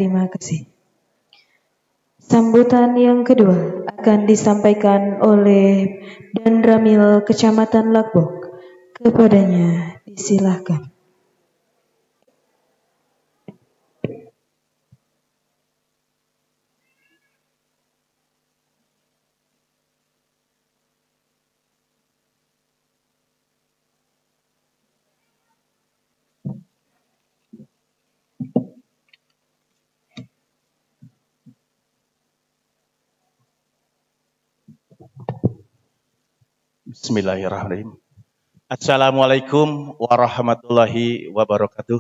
Terima kasih. Sambutan yang kedua akan disampaikan oleh Dan Ramil Kecamatan Lakbok. Kepadanya disilahkan. Bismillahirrahmanirrahim. Assalamualaikum warahmatullahi wabarakatuh.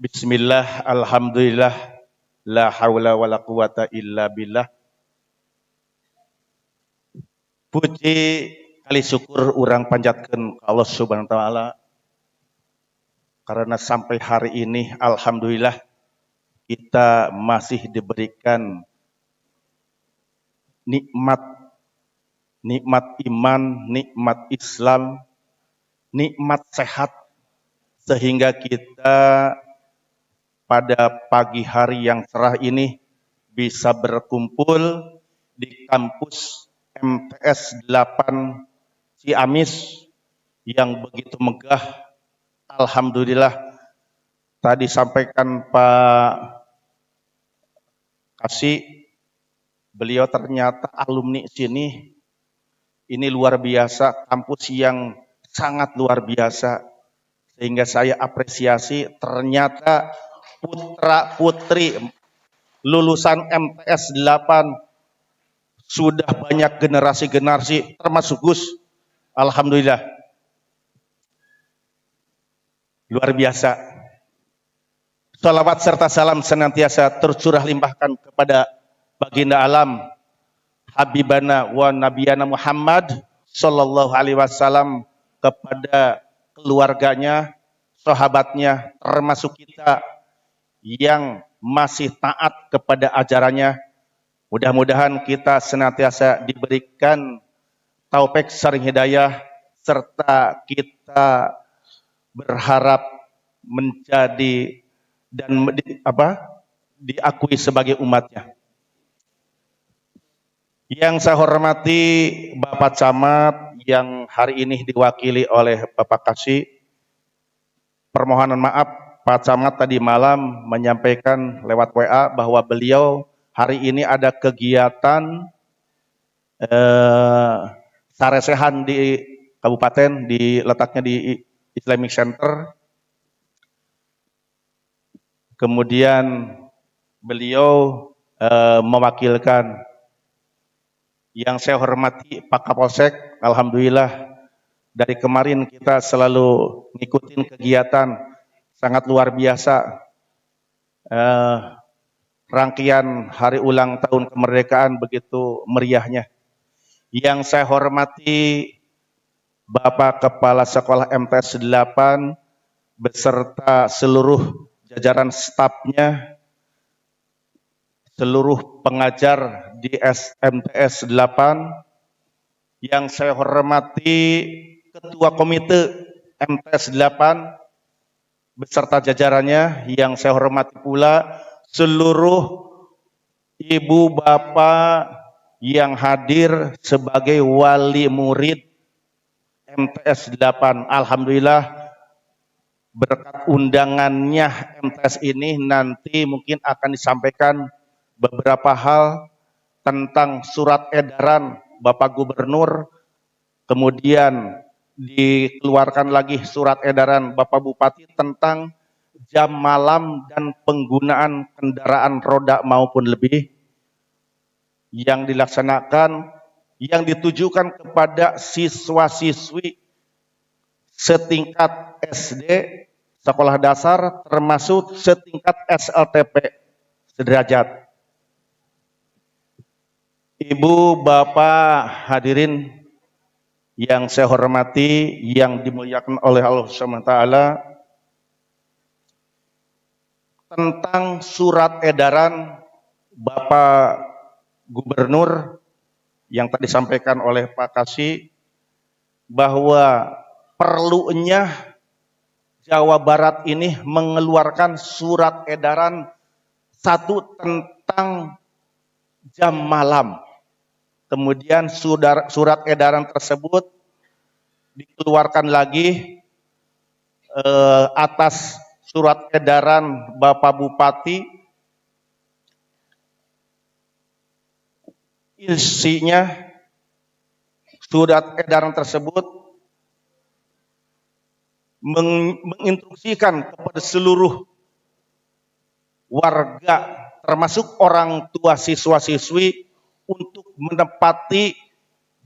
Bismillah, alhamdulillah, la haula wa la quwata illa billah. Puji kali syukur urang panjatkeun ka Allah Subhanahu wa taala karena sampai hari ini alhamdulillah kita masih diberikan nikmat iman, nikmat Islam, nikmat sehat sehingga kita pada pagi hari yang cerah ini bisa berkumpul di kampus MTS 8 Ciamis yang begitu megah. Alhamdulillah tadi sampaikan Pak Kasih, beliau ternyata alumni sini. Ini luar biasa, kampus yang sangat luar biasa. Sehingga saya apresiasi ternyata putra-putri lulusan MTS 8 sudah banyak generasi-generasi termasuk Gus. Alhamdulillah. Luar biasa. Salawat serta salam senantiasa tercurah limpahkan kepada baginda alam Habibana wa Nabiyana Muhammad sallallahu alaihi wasallam, kepada keluarganya, sahabatnya, termasuk kita yang masih taat kepada ajarannya. Mudah-mudahan kita senantiasa diberikan taufik saring hidayah, serta kita berharap menjadi dan diakui sebagai umatnya. Yang saya hormati Bapak Camat yang hari ini diwakili oleh Bapak Kasih. Permohonan maaf, Pak Camat tadi malam menyampaikan lewat WA bahwa beliau hari ini ada kegiatan saresehan di kabupaten, letaknya di Islamic Center. Kemudian beliau mewakilkan. Yang saya hormati Pak Kapolsek, alhamdulillah dari kemarin kita selalu ngikutin kegiatan sangat luar biasa. Rangkaian hari ulang tahun kemerdekaan begitu meriahnya. Yang saya hormati Bapak Kepala Sekolah MTS 8 beserta seluruh jajaran stafnya, seluruh pengajar di MTS 8, yang saya hormati Ketua Komite MTS 8 beserta jajarannya, yang saya hormati pula seluruh ibu bapak yang hadir sebagai wali murid MTS 8. Alhamdulillah berkat undangannya MTS ini nanti mungkin akan disampaikan beberapa hal tentang surat edaran Bapak Gubernur, kemudian dikeluarkan lagi surat edaran Bapak Bupati tentang jam malam dan penggunaan kendaraan roda maupun lebih yang dilaksanakan, yang ditujukan kepada siswa-siswi setingkat SD, sekolah dasar, termasuk setingkat SLTP sederajat. Ibu, Bapak, hadirin yang saya hormati, yang dimuliakan oleh Allah SWT, tentang surat edaran Bapak Gubernur yang tadi disampaikan oleh Pak Kasih, bahwa perlunya Jawa Barat ini mengeluarkan surat edaran satu tentang jam malam. Kemudian surat edaran tersebut dikeluarkan lagi atas surat edaran Bapak Bupati. Isinya surat edaran tersebut menginstruksikan kepada seluruh warga termasuk orang tua siswa-siswi untuk menepati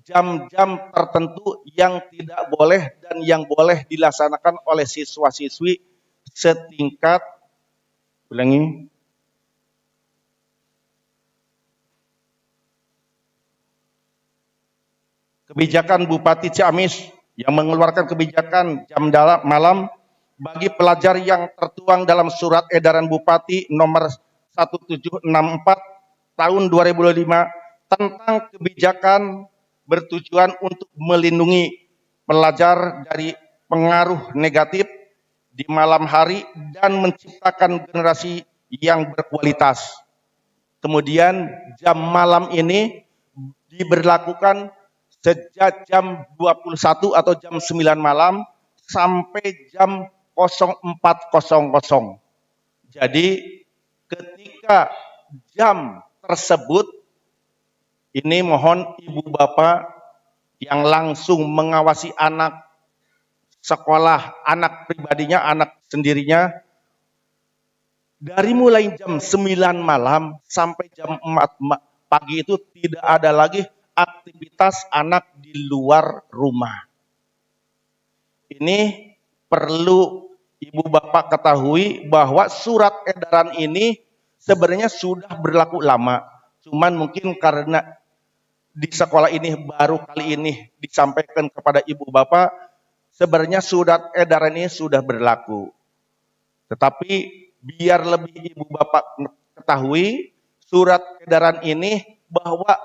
jam-jam tertentu yang tidak boleh dan yang boleh dilaksanakan oleh siswa-siswi setingkat kebijakan Bupati Ciamis yang mengeluarkan kebijakan jam malam bagi pelajar yang tertuang dalam surat edaran Bupati nomor 1764 tahun 2005 tentang kebijakan bertujuan untuk melindungi pelajar dari pengaruh negatif di malam hari dan menciptakan generasi yang berkualitas. Kemudian jam malam ini diberlakukan sejak jam 21 atau jam 9 malam sampai jam 04.00. Jadi ketika jam tersebut ini mohon ibu bapak yang langsung mengawasi anak sekolah, anak pribadinya, anak sendirinya, dari mulai jam 9 malam sampai jam 4 pagi itu tidak ada lagi aktivitas anak di luar rumah. Ini perlu ibu bapak ketahui bahwa surat edaran ini sebenarnya sudah berlaku lama. Cuman mungkin karena di sekolah ini baru kali ini disampaikan kepada ibu bapak, sebenarnya surat edaran ini sudah berlaku. Tetapi biar lebih ibu bapak ketahui, surat edaran ini bahwa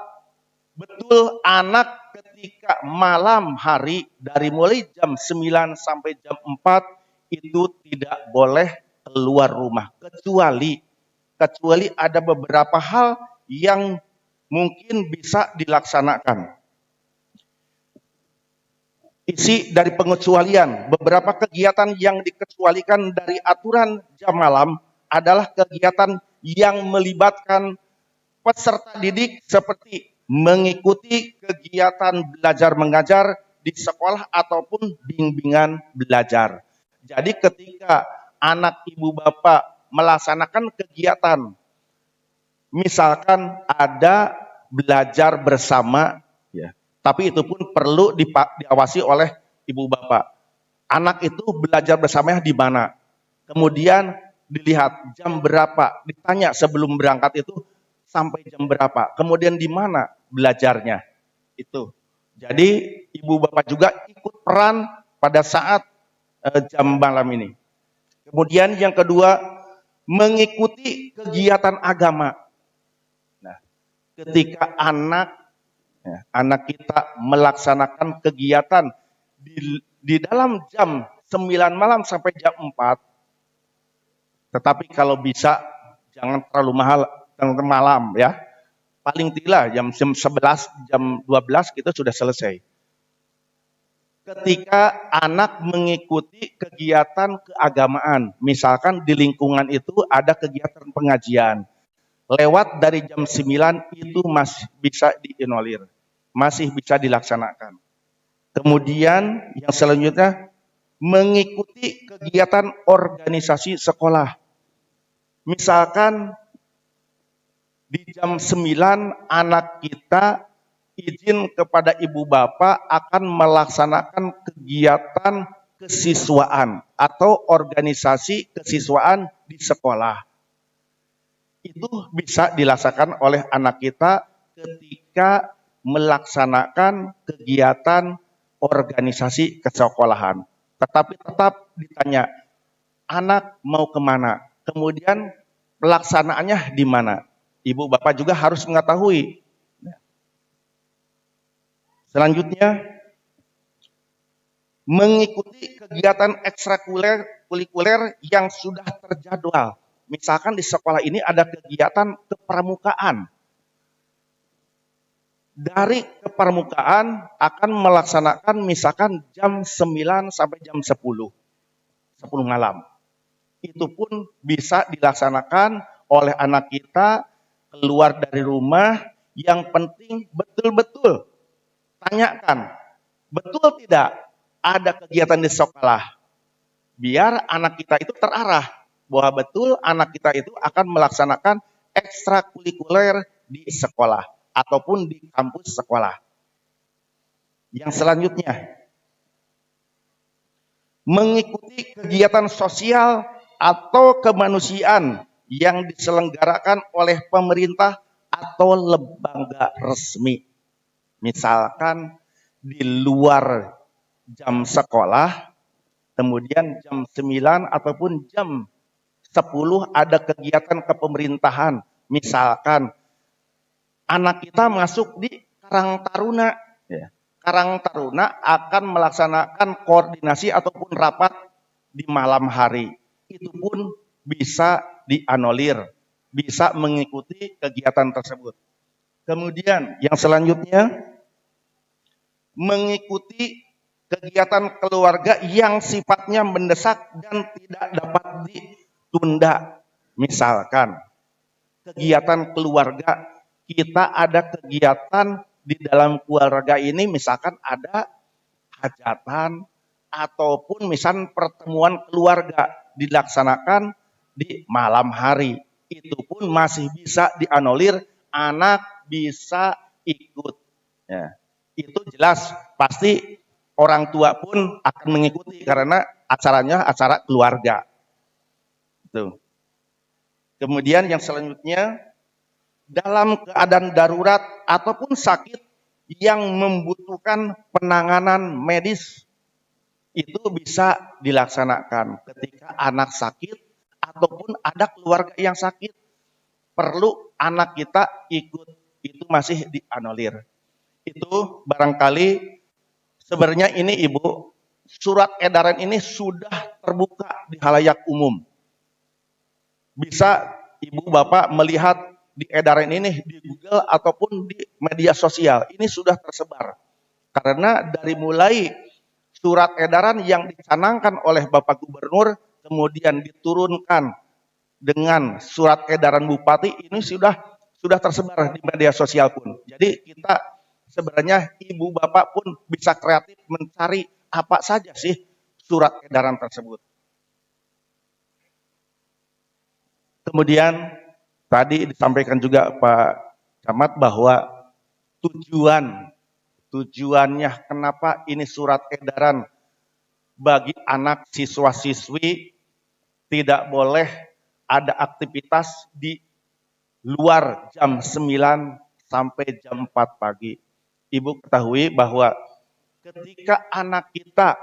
betul anak ketika malam hari dari mulai jam 9 sampai jam 4 itu tidak boleh keluar rumah. Kecuali ada beberapa hal yang mungkin bisa dilaksanakan. Isi dari pengecualian, beberapa kegiatan yang dikecualikan dari aturan jam malam adalah kegiatan yang melibatkan peserta didik seperti mengikuti kegiatan belajar mengajar di sekolah ataupun bimbingan belajar. Jadi ketika anak ibu bapak melaksanakan kegiatan, misalkan ada belajar bersama, ya, tapi itu pun perlu diawasi oleh ibu bapak. Anak itu belajar bersamanya di mana? Kemudian dilihat jam berapa, ditanya sebelum berangkat itu sampai jam berapa, kemudian di mana belajarnya itu. Jadi ibu bapak juga ikut peran pada saat jam malam ini. Kemudian yang kedua, mengikuti kegiatan agama. Nah, ketika anak kita melaksanakan kegiatan di dalam jam 9 malam sampai jam 4, tetapi kalau bisa jangan terlalu malam ya. Paling tidak jam 11, jam 12 kita sudah selesai. Ketika anak mengikuti kegiatan keagamaan, misalkan di lingkungan itu ada kegiatan pengajian, lewat dari jam 9 itu masih bisa diinolir, masih bisa dilaksanakan. Kemudian yang selanjutnya, mengikuti kegiatan organisasi sekolah. Misalkan di jam 9 anak kita izin kepada ibu bapak akan melaksanakan kegiatan kesiswaan atau organisasi kesiswaan di sekolah. Itu bisa dilaksanakan oleh anak kita ketika melaksanakan kegiatan organisasi kesekolahan. Tetapi tetap ditanya, anak mau kemana? Kemudian pelaksanaannya di mana? Ibu bapak juga harus mengetahui. Selanjutnya, mengikuti kegiatan ekstrakurikuler yang sudah terjadwal. Misalkan di sekolah ini ada kegiatan kepramukaan. Dari kepramukaan akan melaksanakan misalkan jam 9 sampai jam 10 malam. Itu pun bisa dilaksanakan oleh anak kita keluar dari rumah. Yang penting betul-betul tanyakan, betul tidak ada kegiatan di sekolah. Biar anak kita itu terarah bahwa betul anak kita itu akan melaksanakan ekstrakurikuler di sekolah ataupun di kampus sekolah. Yang selanjutnya, mengikuti kegiatan sosial atau kemanusiaan yang diselenggarakan oleh pemerintah atau lembaga resmi. Misalkan di luar jam sekolah, kemudian jam 9 ataupun jam 10 ada kegiatan kepemerintahan. Misalkan anak kita masuk di Karang Taruna. Karang Taruna akan melaksanakan koordinasi ataupun rapat di malam hari. Itu pun bisa dianulir, bisa mengikuti kegiatan tersebut. Kemudian yang selanjutnya, mengikuti kegiatan keluarga yang sifatnya mendesak dan tidak dapat ditunda. Misalkan kegiatan keluarga, kita ada kegiatan di dalam keluarga ini, misalkan ada hajatan ataupun misalkan pertemuan keluarga dilaksanakan di malam hari. Itu pun masih bisa dianulir, anak bisa ikut. Ya. Itu jelas pasti orang tua pun akan mengikuti karena acaranya acara keluarga. Tuh. Kemudian yang selanjutnya, dalam keadaan darurat ataupun sakit yang membutuhkan penanganan medis, itu bisa dilaksanakan ketika anak sakit ataupun ada keluarga yang sakit. Perlu anak kita ikut, itu masih dianulir. Itu barangkali sebenarnya ini Ibu, surat edaran ini sudah terbuka di halayak umum. Bisa Ibu Bapak melihat di edaran ini di Google ataupun di media sosial. Ini sudah tersebar. Karena dari mulai surat edaran yang dicanangkan oleh Bapak Gubernur, kemudian diturunkan dengan surat edaran Bupati, ini sudah tersebar di media sosial pun. Jadi kita sebenarnya Ibu Bapak pun bisa kreatif mencari apa saja sih surat edaran tersebut. Kemudian tadi disampaikan juga Pak Camat bahwa tujuannya kenapa ini surat edaran bagi anak siswa-siswi tidak boleh ada aktivitas di luar jam 9 sampai jam 4 pagi. Ibu ketahui bahwa ketika anak kita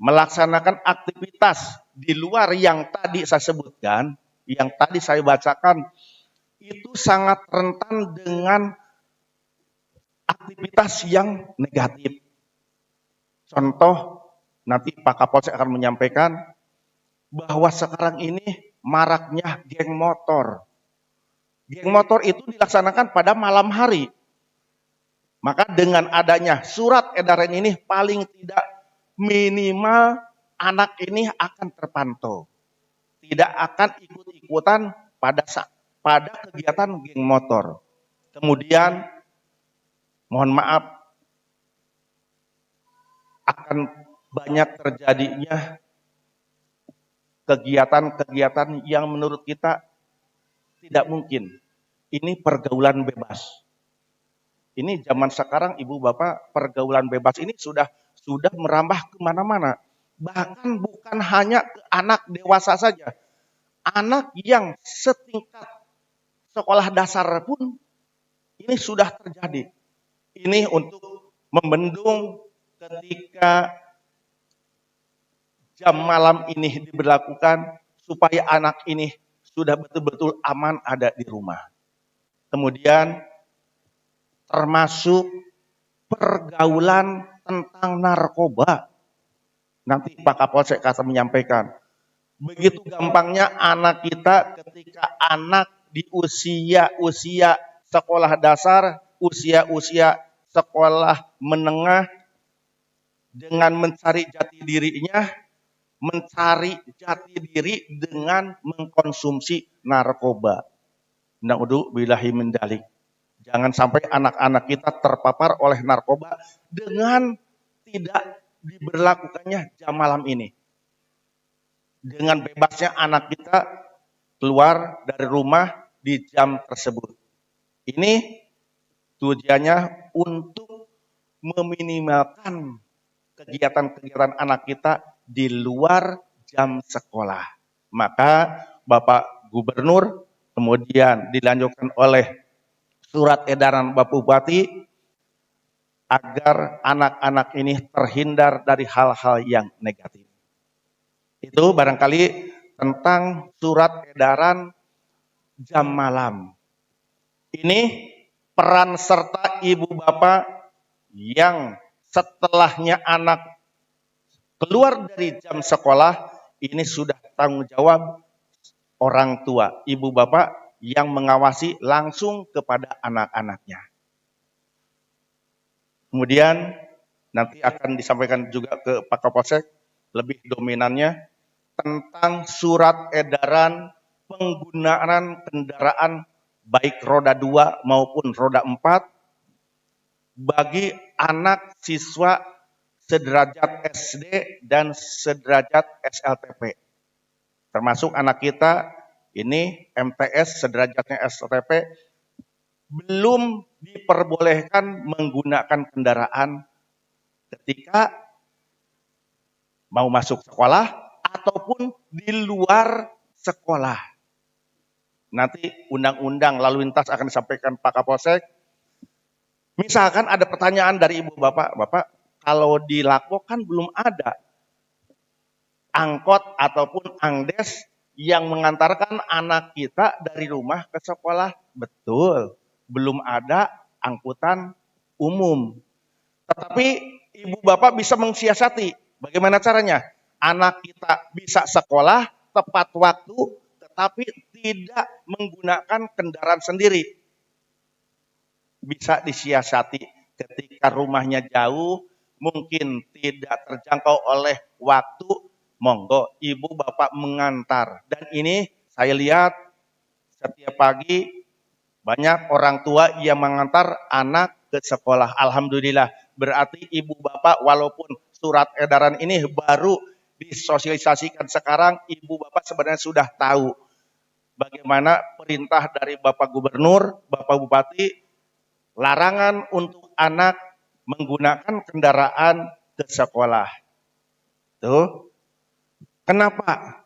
melaksanakan aktivitas di luar yang tadi saya sebutkan, yang tadi saya bacakan, itu sangat rentan dengan aktivitas yang negatif. Contoh, nanti Pak Kapolsek akan menyampaikan bahwa sekarang ini maraknya geng motor. Geng motor itu dilaksanakan pada malam hari. Maka dengan adanya surat edaran ini paling tidak minimal anak ini akan terpantau. Tidak akan ikut-ikutan pada kegiatan geng motor. Kemudian mohon maaf, akan banyak terjadinya kegiatan-kegiatan yang menurut kita tidak mungkin. Ini pergaulan bebas. Ini zaman sekarang Ibu Bapak, pergaulan bebas ini sudah merambah kemana-mana. Bahkan bukan hanya ke anak dewasa saja. Anak yang setingkat sekolah dasar pun ini sudah terjadi. Ini untuk membendung ketika jam malam ini diberlakukan supaya anak ini sudah betul-betul aman ada di rumah. Kemudian termasuk pergaulan tentang narkoba. Nanti Pak Kapolsek akan menyampaikan. Begitu gampangnya anak kita ketika anak di usia-usia sekolah dasar, usia-usia sekolah menengah, dengan mencari jati dirinya, mencari jati diri dengan mengkonsumsi narkoba. Na'udzubillahi min dzalik. Jangan sampai anak-anak kita terpapar oleh narkoba dengan tidak diberlakukannya jam malam ini. Dengan bebasnya anak kita keluar dari rumah di jam tersebut. Ini tujuannya untuk meminimalkan kegiatan-kegiatan anak kita di luar jam sekolah. Maka Bapak Gubernur kemudian dilanjutkan oleh surat edaran Bapak Bupati agar anak-anak ini terhindar dari hal-hal yang negatif. Itu barangkali tentang surat edaran jam malam. Ini peran serta ibu bapak yang setelahnya anak keluar dari jam sekolah, ini sudah tanggung jawab orang tua, ibu bapak yang mengawasi langsung kepada anak-anaknya. Kemudian nanti akan disampaikan juga ke Pak Kapolsek lebih dominannya tentang surat edaran penggunaan kendaraan baik roda 2 maupun roda 4 bagi anak siswa sederajat SD dan sederajat SLTP. Termasuk anak kita ini MTS sederajatnya SLTP belum diperbolehkan menggunakan kendaraan ketika mau masuk sekolah ataupun di luar sekolah. Nanti undang-undang lalu lintas akan disampaikan Pak Kapolsek. Misalkan ada pertanyaan dari ibu bapak, kalau di Lakbo kan belum ada angkot ataupun angdes yang mengantarkan anak kita dari rumah ke sekolah. Betul, belum ada angkutan umum. Tetapi ibu bapak bisa mensiasati. Bagaimana caranya? Anak kita bisa sekolah tepat waktu, tetapi tidak menggunakan kendaraan sendiri. Bisa disiasati ketika rumahnya jauh, mungkin tidak terjangkau oleh waktu, monggo ibu bapak mengantar. Dan ini saya lihat setiap pagi banyak orang tua yang mengantar anak ke sekolah. Alhamdulillah, berarti ibu bapak walaupun surat edaran ini baru disosialisasikan sekarang, ibu bapak sebenarnya sudah tahu bagaimana perintah dari Bapak Gubernur, Bapak Bupati, larangan untuk anak menggunakan kendaraan ke sekolah. Tuh. Kenapa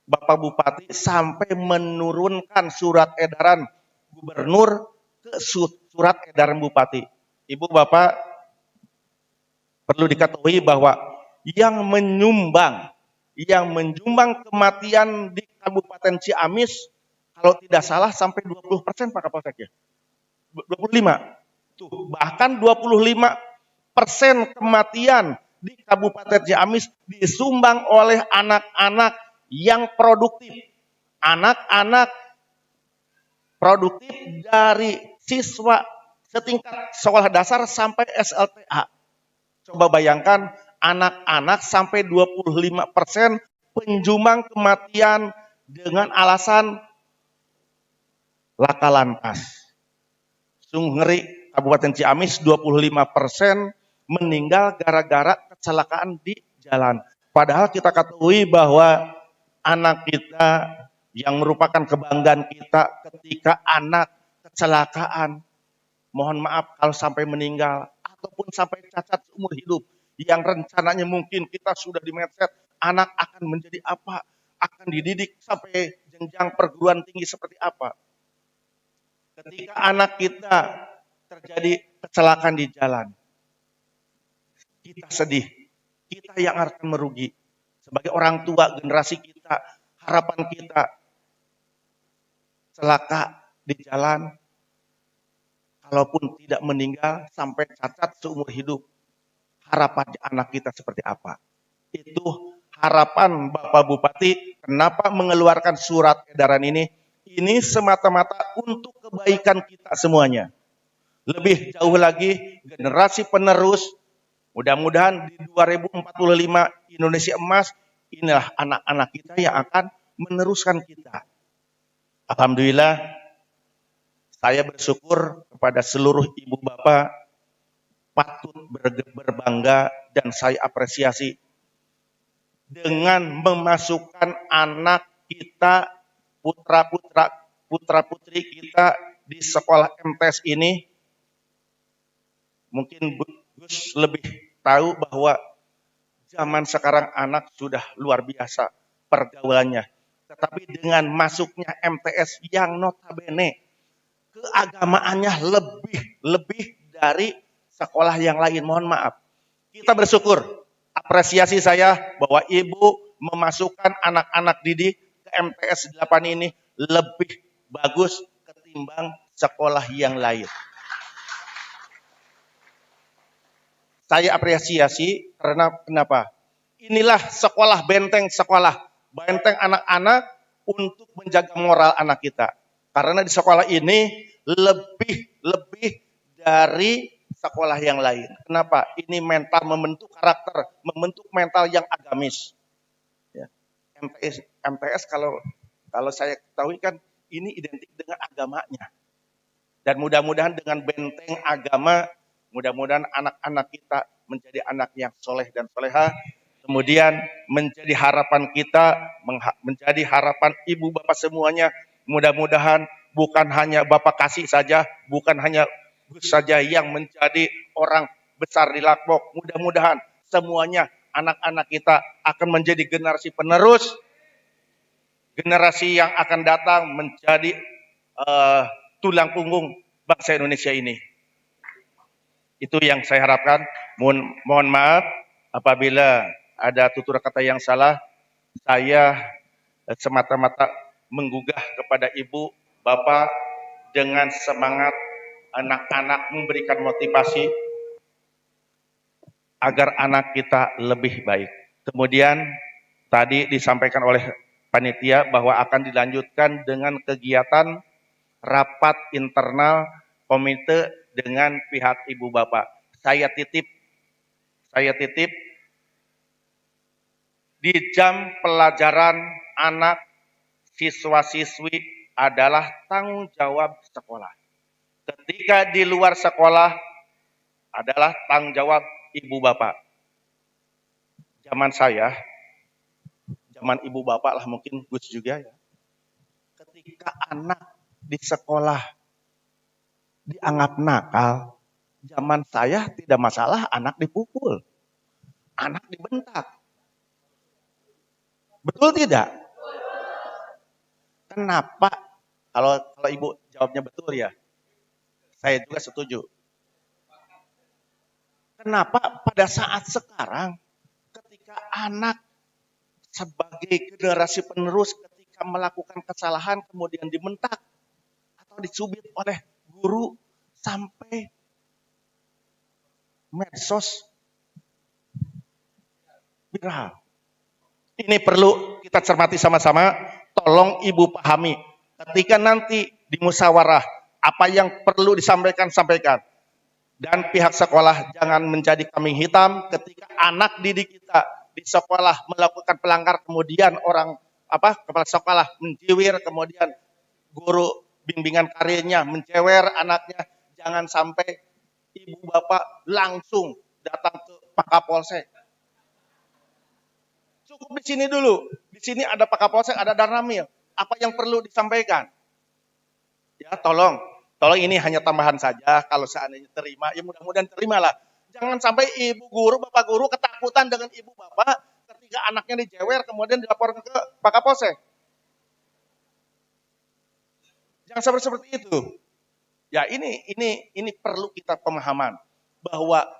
Bapak Bupati sampai menurunkan surat edaran Gubernur ke surat edaran Bupati? Ibu Bapak perlu diketahui bahwa yang menyumbang kematian di Kabupaten Ciamis kalau tidak salah sampai 20% Pak Kapolsek ya. 25. Tuh, bahkan 25% kematian di Kabupaten Ciamis disumbang oleh anak-anak yang produktif. Anak-anak produktif dari siswa setingkat sekolah dasar sampai SLTA. Coba bayangkan anak-anak sampai 25% penjumbang kematian dengan alasan laka lantas. Sungguh ngeri, Kabupaten Ciamis 25% meninggal gara-gara kecelakaan di jalan. Padahal kita ketahui bahwa anak kita yang merupakan kebanggaan kita ketika anak kecelakaan, mohon maaf kalau sampai meninggal ataupun sampai cacat seumur hidup, yang rencananya mungkin kita sudah di mindset anak akan menjadi apa, akan dididik sampai jenjang perguruan tinggi seperti apa. Ketika anak kita terjadi kecelakaan di jalan, kita sedih, kita yang akan merugi. Sebagai orang tua, generasi kita, harapan kita, celaka di jalan, kalaupun tidak meninggal sampai cacat seumur hidup, harapan anak kita seperti apa? Itu harapan Bapak Bupati, kenapa mengeluarkan surat edaran ini? Ini semata-mata untuk kebaikan kita semuanya. Lebih jauh lagi, generasi penerus, mudah-mudahan di 2045 Indonesia emas, inilah anak-anak kita yang akan meneruskan kita. Alhamdulillah, saya bersyukur kepada seluruh ibu bapak, patut berbangga dan saya apresiasi dengan memasukkan anak kita, putra-putri kita di sekolah MTS ini. Mungkin Gus lebih tahu bahwa zaman sekarang anak sudah luar biasa pergaulannya. Tetapi dengan masuknya MTS yang notabene keagamaannya lebih dari sekolah yang lain. Mohon maaf. Kita bersyukur, apresiasi saya bahwa ibu memasukkan anak-anak didik ke MTS 8 ini lebih bagus ketimbang sekolah yang lain. Saya apresiasi karena kenapa? Inilah sekolah, benteng anak-anak untuk menjaga moral anak kita. Karena di sekolah ini lebih dari sekolah yang lain. Kenapa? Ini mental, membentuk karakter, membentuk mental yang agamis. Ya. MTS kalau saya ketahui kan ini identik dengan agamanya. Dan mudah-mudahan dengan benteng agama, mudah-mudahan anak-anak kita menjadi anak yang soleh dan soleha. Kemudian menjadi harapan kita, menjadi harapan ibu bapak semuanya. Mudah-mudahan bukan hanya Bapak Kasih saja, bukan hanya Gus saja yang menjadi orang besar di Lakbok. Mudah-mudahan semuanya anak-anak kita akan menjadi generasi penerus, generasi yang akan datang menjadi tulang punggung bangsa Indonesia ini. Itu yang saya harapkan. Mohon maaf apabila ada tutur kata yang salah. Saya semata-mata menggugah kepada ibu, bapak dengan semangat anak-anak, memberikan motivasi agar anak kita lebih baik. Kemudian tadi disampaikan oleh panitia bahwa akan dilanjutkan dengan kegiatan rapat internal komite dengan pihak ibu bapak. Saya titip di jam pelajaran anak siswa-siswi adalah tanggung jawab sekolah. Ketika di luar sekolah adalah tanggung jawab ibu bapak. Zaman saya, zaman ibu bapak lah mungkin Gus juga ya. Ketika anak di sekolah dianggap nakal, zaman saya tidak masalah anak dipukul, anak dibentak. Betul tidak? Kenapa? Kalau ibu jawabnya betul ya, saya juga setuju. Kenapa pada saat sekarang ketika anak sebagai generasi penerus ketika melakukan kesalahan kemudian dibentak atau dicubit oleh guru sampai medsos viral. Ini perlu kita cermati sama-sama, tolong ibu pahami. Ketika nanti di musyawarah, apa yang perlu disampaikan, sampaikan. Dan pihak sekolah jangan menjadi kambing hitam ketika anak didik kita di sekolah melakukan pelanggar, kemudian kepala sekolah menjiwir, kemudian guru bimbingan karirnya mencewer anaknya. Jangan sampai ibu bapak langsung datang ke Pak Kapolsek. Cukup di sini dulu. Di sini ada Pak Kapolsek, ada Danramil. Apa yang perlu disampaikan? Ya, tolong ini hanya tambahan saja. Kalau seandainya terima, ya mudah-mudahan terimalah. Jangan sampai ibu guru, bapak guru ketakutan dengan ibu bapak ketika anaknya dijewer kemudian dilaporkan ke Pak Kapolsek. Jangan seperti itu. Ya, ini perlu kita pemahaman bahwa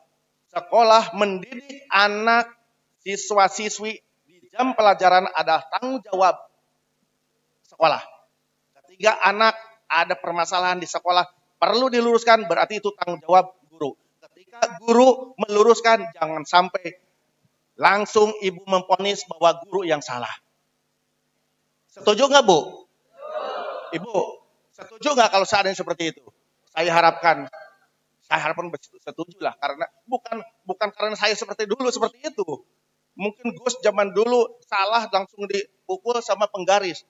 sekolah mendidik anak siswa-siswi jam pelajaran adalah tanggung jawab sekolah. Ketika anak ada permasalahan di sekolah perlu diluruskan, berarti itu tanggung jawab guru. Ketika guru meluruskan, jangan sampai langsung ibu memvonis bahwa guru yang salah. Setuju nggak Bu? Ibu, setuju nggak kalau seandainya seperti itu? Saya harapkan setuju lah, karena bukan karena saya seperti dulu seperti itu. Mungkin Gus zaman dulu salah langsung dipukul sama penggaris.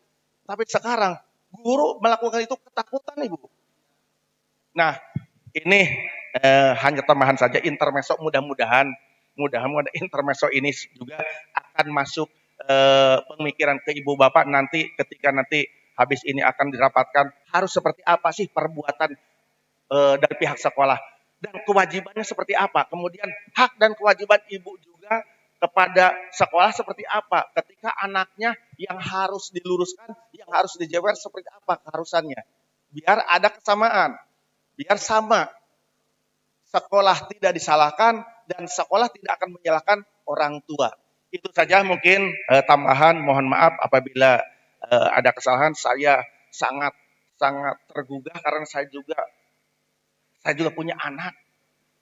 Tapi sekarang guru melakukan itu ketakutan Ibu. Nah, ini hanya tambahan saja intermezzo, mudah-mudahan intermezzo ini juga akan masuk pemikiran ke ibu bapak nanti ketika nanti habis ini akan dirapatkan harus seperti apa sih perbuatan dari pihak sekolah dan kewajibannya seperti apa. Kemudian hak dan kewajiban ibu juga kepada sekolah seperti apa ketika anaknya yang harus diluruskan, yang harus dijewer seperti apa keharusannya. Biar ada kesamaan, biar sama. Sekolah tidak disalahkan dan sekolah tidak akan menyalahkan orang tua. Itu saja mungkin tambahan. Mohon maaf apabila ada kesalahan. Saya sangat tergugah karena saya juga punya anak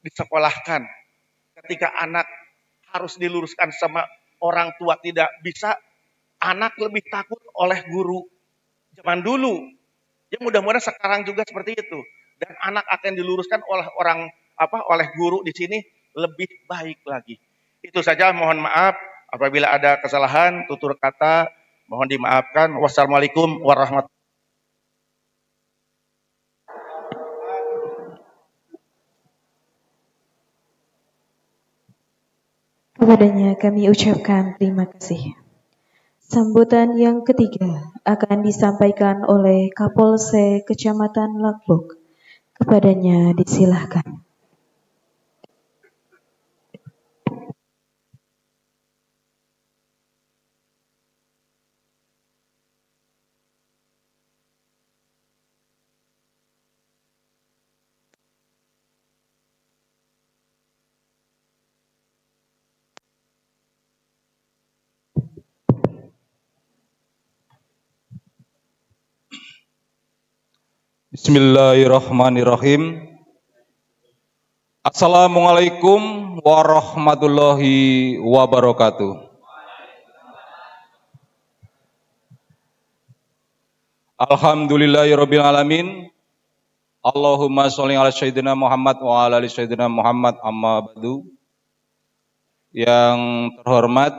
disekolahkan. Ketika anak harus diluruskan sama orang tua tidak bisa, anak lebih takut oleh guru. Zaman dulu, ya mudah-mudahan sekarang juga seperti itu. Dan anak akan diluruskan oleh guru di sini lebih baik lagi. Itu saja, mohon maaf apabila ada kesalahan tutur kata, mohon dimaafkan. Wassalamualaikum warahmatullahi wabarakatuh. Kepadanya kami ucapkan terima kasih. Sambutan yang ketiga akan disampaikan oleh Kapolsek Kecamatan Lakbok. Kepadanya disilahkan. Bismillahirrahmanirrahim. Assalamualaikum warahmatullahi wabarakatuh. Alhamdulillahirabbil alamin. Allahumma sholli ala sayyidina Muhammad wa ala ali sayyidina Muhammad, amma ba'du. Yang terhormat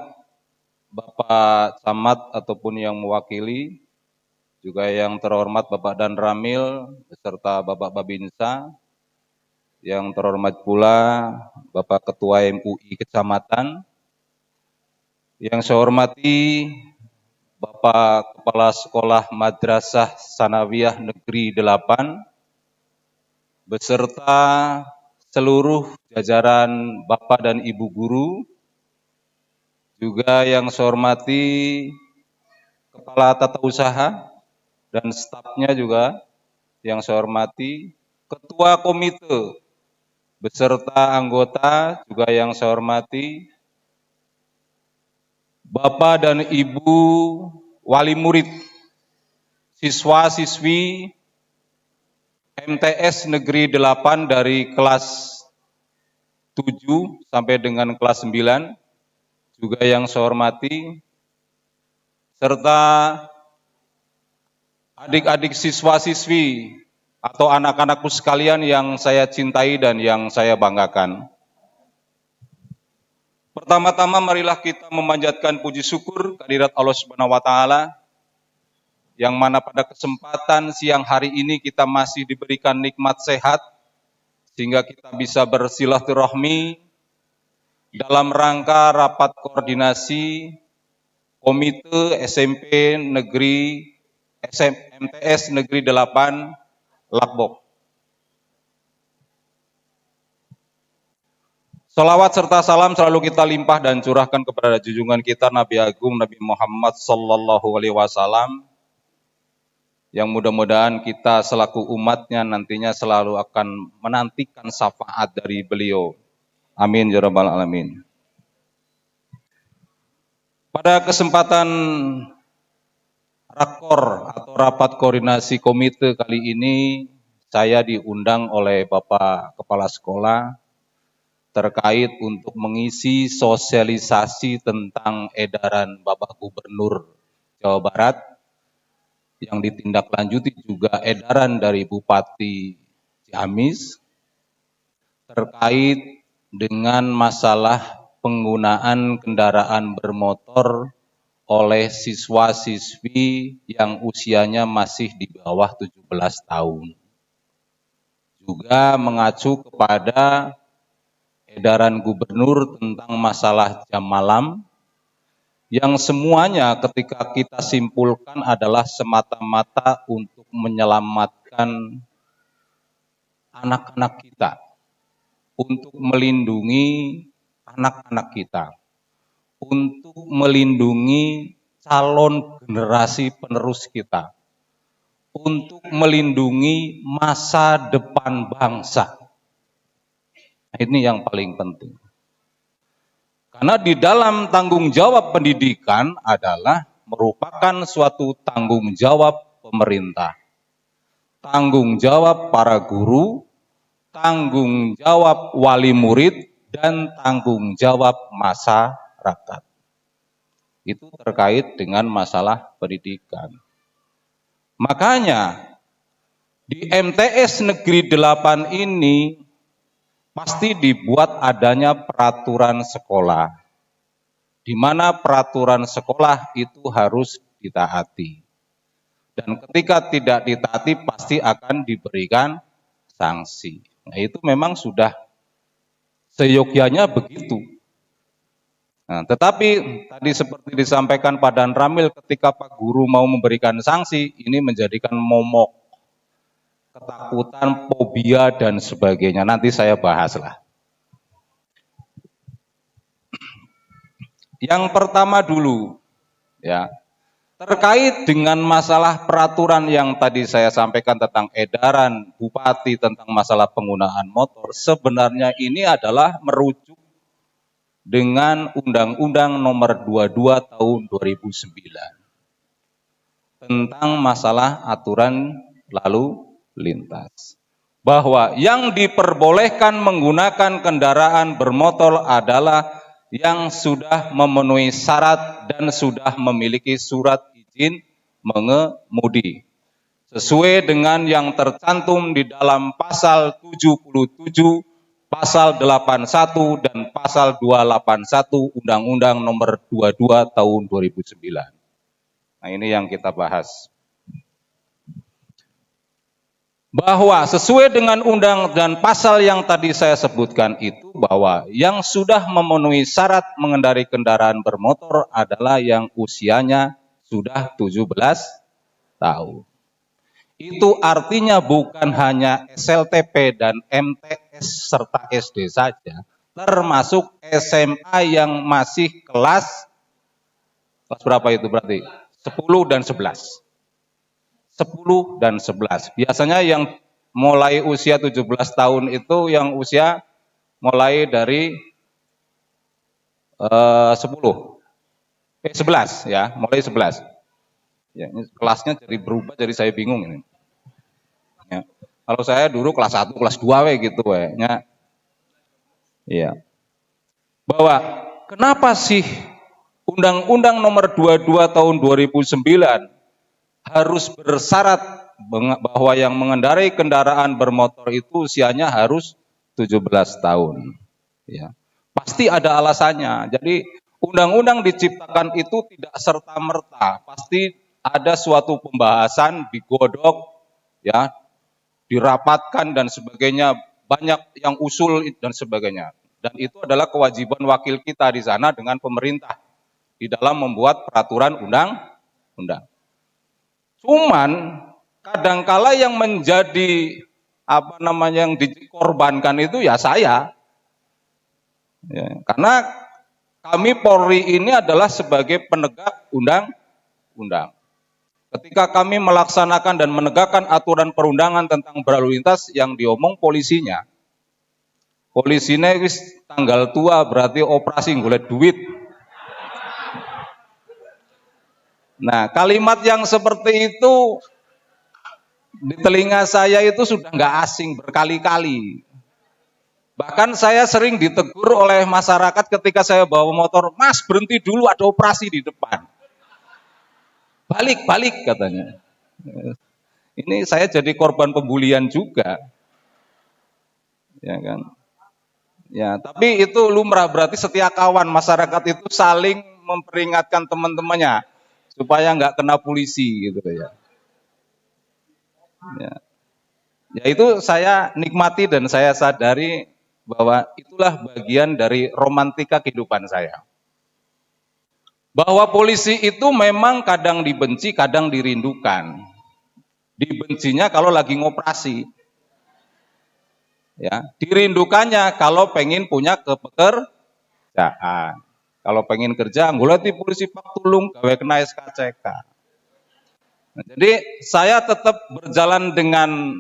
Bapak Camat ataupun yang mewakili, juga yang terhormat Bapak Dan Ramil beserta Bapak Babinsa, yang terhormat pula Bapak Ketua MUI Kecamatan, yang saya hormati Bapak Kepala Sekolah Madrasah Sanawiyah Negeri 8, beserta seluruh jajaran Bapak dan Ibu guru, juga yang saya hormati Kepala Tata Usaha dan stafnya juga yang saya hormati, Ketua Komite beserta anggota juga yang saya hormati, Bapak dan Ibu wali murid, siswa-siswi MTS Negeri 8 dari kelas 7 sampai dengan kelas 9, juga yang saya hormati, serta adik-adik siswa-siswi atau anak-anakku sekalian yang saya cintai dan yang saya banggakan. Pertama-tama marilah kita memanjatkan puji syukur kehadirat Allah Subhanahu wa taala, yang mana pada kesempatan siang hari ini kita masih diberikan nikmat sehat sehingga kita bisa bersilaturahmi dalam rangka rapat koordinasi Komite SMP Negeri MTS Negeri 8 Lakbok. Salawat serta salam selalu kita limpah dan curahkan kepada junjungan kita Nabi Agung Nabi Muhammad Sallallahu Alaihi Wasallam, yang mudah-mudahan kita selaku umatnya nantinya selalu akan menantikan syafaat dari beliau. Amin ya rabbal alamin. Pada kesempatan rakor atau rapat koordinasi komite kali ini, saya diundang oleh Bapak Kepala Sekolah terkait untuk mengisi sosialisasi tentang edaran Bapak Gubernur Jawa Barat, yang ditindaklanjuti juga edaran dari Bupati Ciamis terkait dengan masalah penggunaan kendaraan bermotor oleh siswa-siswi yang usianya masih di bawah 17 tahun. Juga mengacu kepada edaran gubernur tentang masalah jam malam, yang semuanya ketika kita simpulkan adalah semata-mata untuk menyelamatkan anak-anak kita, untuk melindungi anak-anak kita, untuk melindungi calon generasi penerus kita, untuk melindungi masa depan bangsa. Ini yang paling penting. Karena di dalam tanggung jawab pendidikan adalah merupakan suatu tanggung jawab pemerintah, tanggung jawab para guru, tanggung jawab wali murid, dan tanggung jawab masyarakat. Itu terkait dengan masalah pendidikan. Makanya di MTS Negeri 8 ini pasti dibuat adanya peraturan sekolah, di mana peraturan sekolah itu harus ditaati. Dan ketika tidak ditaati pasti akan diberikan sanksi. Nah, itu memang sudah seyogyanya begitu. Nah, tetapi tadi seperti disampaikan Pak Dan Ramil, ketika Pak Guru mau memberikan sanksi, ini menjadikan momok, ketakutan, fobia, dan sebagainya. Nanti saya bahaslah. Yang pertama dulu, ya, terkait dengan masalah peraturan yang tadi saya sampaikan tentang edaran Bupati tentang masalah penggunaan motor, sebenarnya ini adalah merujuk dengan Undang-Undang Nomor 22 Tahun 2009 tentang masalah aturan lalu lintas. Bahwa yang diperbolehkan menggunakan kendaraan bermotor adalah yang sudah memenuhi syarat dan sudah memiliki surat izin mengemudi. Sesuai dengan yang tercantum di dalam pasal 77, pasal 81, dan pasal 281 Undang-Undang Nomor 22 Tahun 2009. Nah, ini yang kita bahas. Bahwa sesuai dengan undang dan pasal yang tadi saya sebutkan itu, bahwa yang sudah memenuhi syarat mengendarai kendaraan bermotor adalah yang usianya sudah 17 tahun. Itu artinya bukan hanya SLTP dan MTS serta SD saja, termasuk SMA yang masih kelas berapa itu berarti? 10 dan 11. 10 dan 11. Biasanya yang mulai usia 17 tahun itu yang usia mulai dari 11 ya, mulai 11. Ya, ini kelasnya jadi berubah, jadi saya bingung ini. Ya. Kalau saya dulu kelas 1, kelas 2 gitu ya. Iya. Bahwa kenapa sih Undang-Undang Nomor 22 Tahun 2009 harus bersyarat bahwa yang mengendarai kendaraan bermotor itu usianya harus 17 tahun. Ya. Pasti ada alasannya. Jadi undang-undang diciptakan itu tidak serta-merta. Pasti ada suatu pembahasan, digodok, ya, dirapatkan dan sebagainya. Banyak yang usul dan sebagainya. Dan itu adalah kewajiban wakil kita di sana dengan pemerintah di dalam membuat peraturan undang-undang. Cuman kadangkala yang menjadi yang dikorbankan itu ya saya. Ya, karena kami Polri ini adalah sebagai penegak undang-undang. Ketika kami melaksanakan dan menegakkan aturan perundangan tentang berlalu lintas, yang diomong polisinya. Polisinya wis tanggal tua berarti operasi golek duit. Nah, kalimat yang seperti itu di telinga saya itu sudah nggak asing berkali-kali. Bahkan saya sering ditegur oleh masyarakat ketika saya bawa motor, "Mas, berhenti dulu, ada operasi di depan." Balik katanya. Ini saya jadi korban pembulian juga. Ya kan? Ya, tapi itu lumrah, berarti setiap kawan masyarakat itu saling memperingatkan teman-temannya supaya nggak kena polisi gitu ya. Ya. Ya itu saya nikmati dan saya sadari bahwa itulah bagian dari romantika kehidupan saya. Bahwa polisi itu memang kadang dibenci, kadang dirindukan. Dibencinya kalau lagi ngoperasi. Ya, dirindukannya kalau pengen punya kepekerjaan. Kalau pengen kerja, anggolati polisi pak tulung gawe kena SKCK. Nah, jadi saya tetap berjalan dengan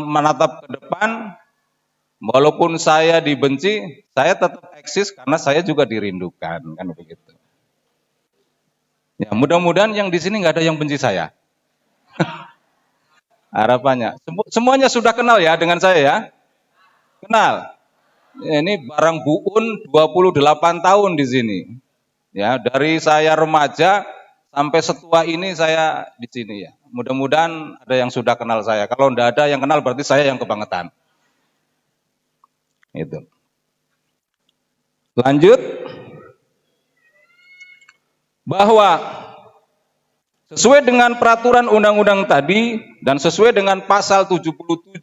menatap ke depan, walaupun saya dibenci, saya tetap eksis karena saya juga dirindukan, kan begitu. Ya, mudah-mudahan yang di sini nggak ada yang benci saya. Harapannya, semuanya sudah kenal ya dengan saya ya, kenal. Ini barang Buun 28 tahun di sini. Ya, dari saya remaja sampai setua ini saya di sini ya. Mudah-mudahan ada yang sudah kenal saya. Kalau tidak ada yang kenal berarti saya yang kebangetan. Itu. Lanjut. Bahwa sesuai dengan peraturan undang-undang tadi dan sesuai dengan pasal 77,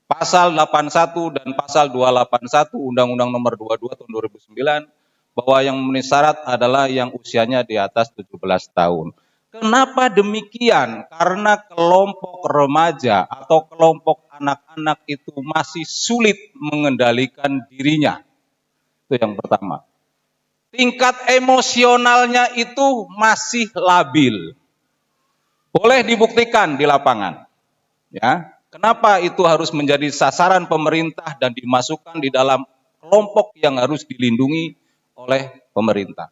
pasal 81 dan pasal 281 Undang-Undang Nomor 22 tahun 2009 bahwa yang memenuhi syarat adalah yang usianya di atas 17 tahun. Kenapa demikian? Karena kelompok remaja atau kelompok anak-anak itu masih sulit mengendalikan dirinya. Itu yang pertama. Tingkat emosionalnya itu masih labil. Boleh dibuktikan di lapangan. Ya, kenapa itu harus menjadi sasaran pemerintah dan dimasukkan di dalam kelompok yang harus dilindungi oleh pemerintah?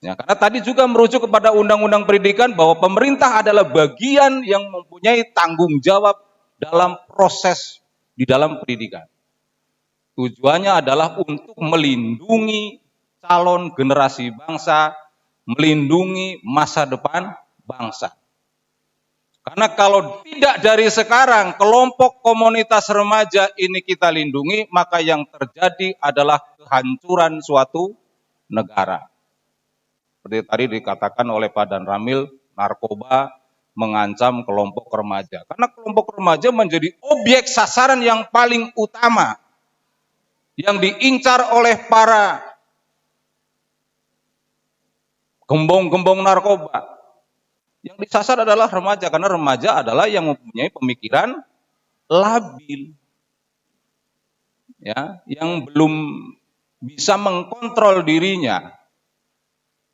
Ya, karena tadi juga merujuk kepada Undang-Undang Pendidikan bahwa pemerintah adalah bagian yang mempunyai tanggung jawab dalam proses di dalam pendidikan. Tujuannya adalah untuk melindungi calon generasi bangsa, melindungi masa depan bangsa. Karena kalau tidak dari sekarang, kelompok komunitas remaja ini kita lindungi, maka yang terjadi adalah kehancuran suatu negara. Seperti tadi dikatakan oleh Pak Dan Ramil, narkoba mengancam kelompok remaja. Karena kelompok remaja menjadi objek sasaran yang paling utama, yang diincar oleh para gembong-gembong narkoba. Yang disasar adalah remaja, karena remaja adalah yang mempunyai pemikiran labil. Ya, yang belum bisa mengkontrol dirinya.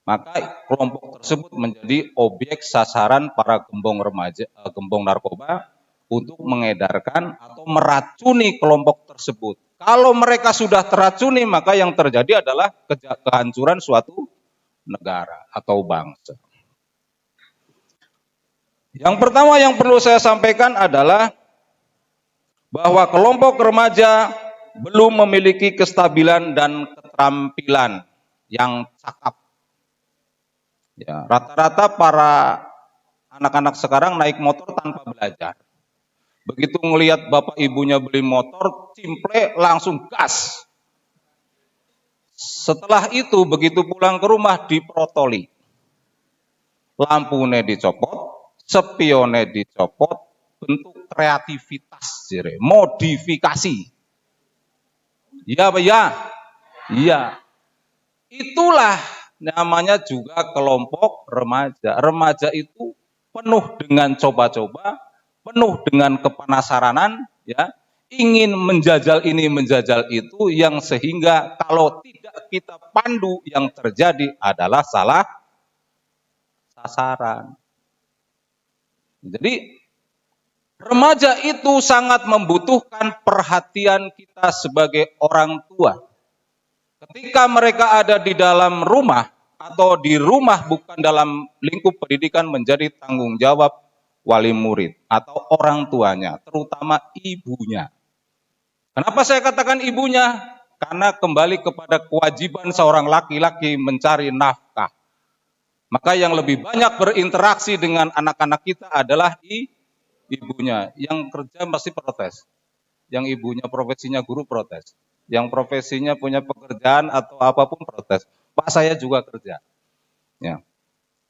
Maka kelompok tersebut menjadi objek sasaran para gembong remaja, gembong narkoba untuk mengedarkan atau meracuni kelompok tersebut. Kalau mereka sudah teracuni, maka yang terjadi adalah kehancuran suatu negara atau bangsa. Yang pertama yang perlu saya sampaikan adalah bahwa kelompok remaja belum memiliki kestabilan dan keterampilan yang cakap. Ya, rata-rata para anak-anak sekarang naik motor tanpa belajar. Begitu ngelihat bapak ibunya beli motor, cimple langsung gas. Setelah itu begitu pulang ke rumah diprotoli. Lampunya dicopot, spione dicopot, bentuk kreativitas, modifikasi. Iya Pak ya? Iya. Itulah namanya juga kelompok remaja. Remaja itu penuh dengan coba-coba, penuh dengan kepenasaranan, ya, ingin menjajal ini, menjajal itu, yang sehingga kalau tidak kita pandu yang terjadi adalah salah sasaran. Jadi remaja itu sangat membutuhkan perhatian kita sebagai orang tua. Ketika mereka ada di dalam rumah atau di rumah bukan dalam lingkup pendidikan, menjadi tanggung jawab wali murid atau orang tuanya, terutama ibunya. Kenapa saya katakan ibunya? Karena kembali kepada kewajiban seorang laki-laki mencari nafkah. Maka yang lebih banyak berinteraksi dengan anak-anak kita adalah ibunya. Yang kerja pasti protes. Yang ibunya profesinya guru protes. Yang profesinya punya pekerjaan atau apapun protes. Pak, saya juga kerja. Ya.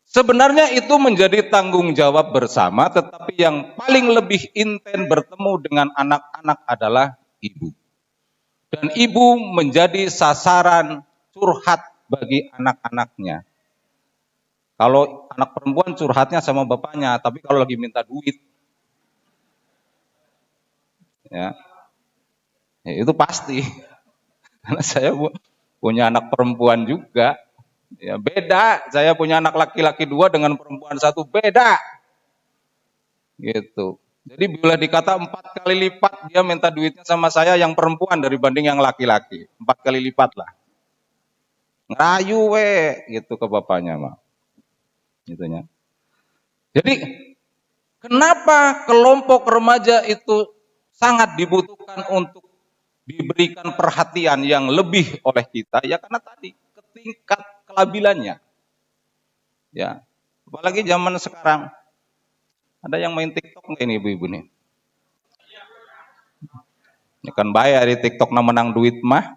Sebenarnya itu menjadi tanggung jawab bersama, tetapi yang paling lebih intens bertemu dengan anak-anak adalah ibu. Dan ibu menjadi sasaran curhat bagi anak-anaknya. Kalau anak perempuan curhatnya sama bapaknya, tapi kalau lagi minta duit, ya itu pasti. Karena saya punya anak perempuan juga, ya beda. Saya punya anak laki-laki 2 dengan perempuan 1, beda. Gitu. Jadi bila dikata 4 kali lipat dia minta duitnya sama saya yang perempuan dibanding yang laki-laki, 4 kali lipat lah. Ngerayu gitu ke bapaknya mah. Gitunya. Jadi kenapa kelompok remaja itu sangat dibutuhkan untuk diberikan perhatian yang lebih oleh kita? Ya karena tadi tingkat kelabilannya. Ya, apalagi zaman sekarang. Ada yang main TikTok nggak ini ibu-ibu nih? Ya kan bayar di TikTok na menang duit mah.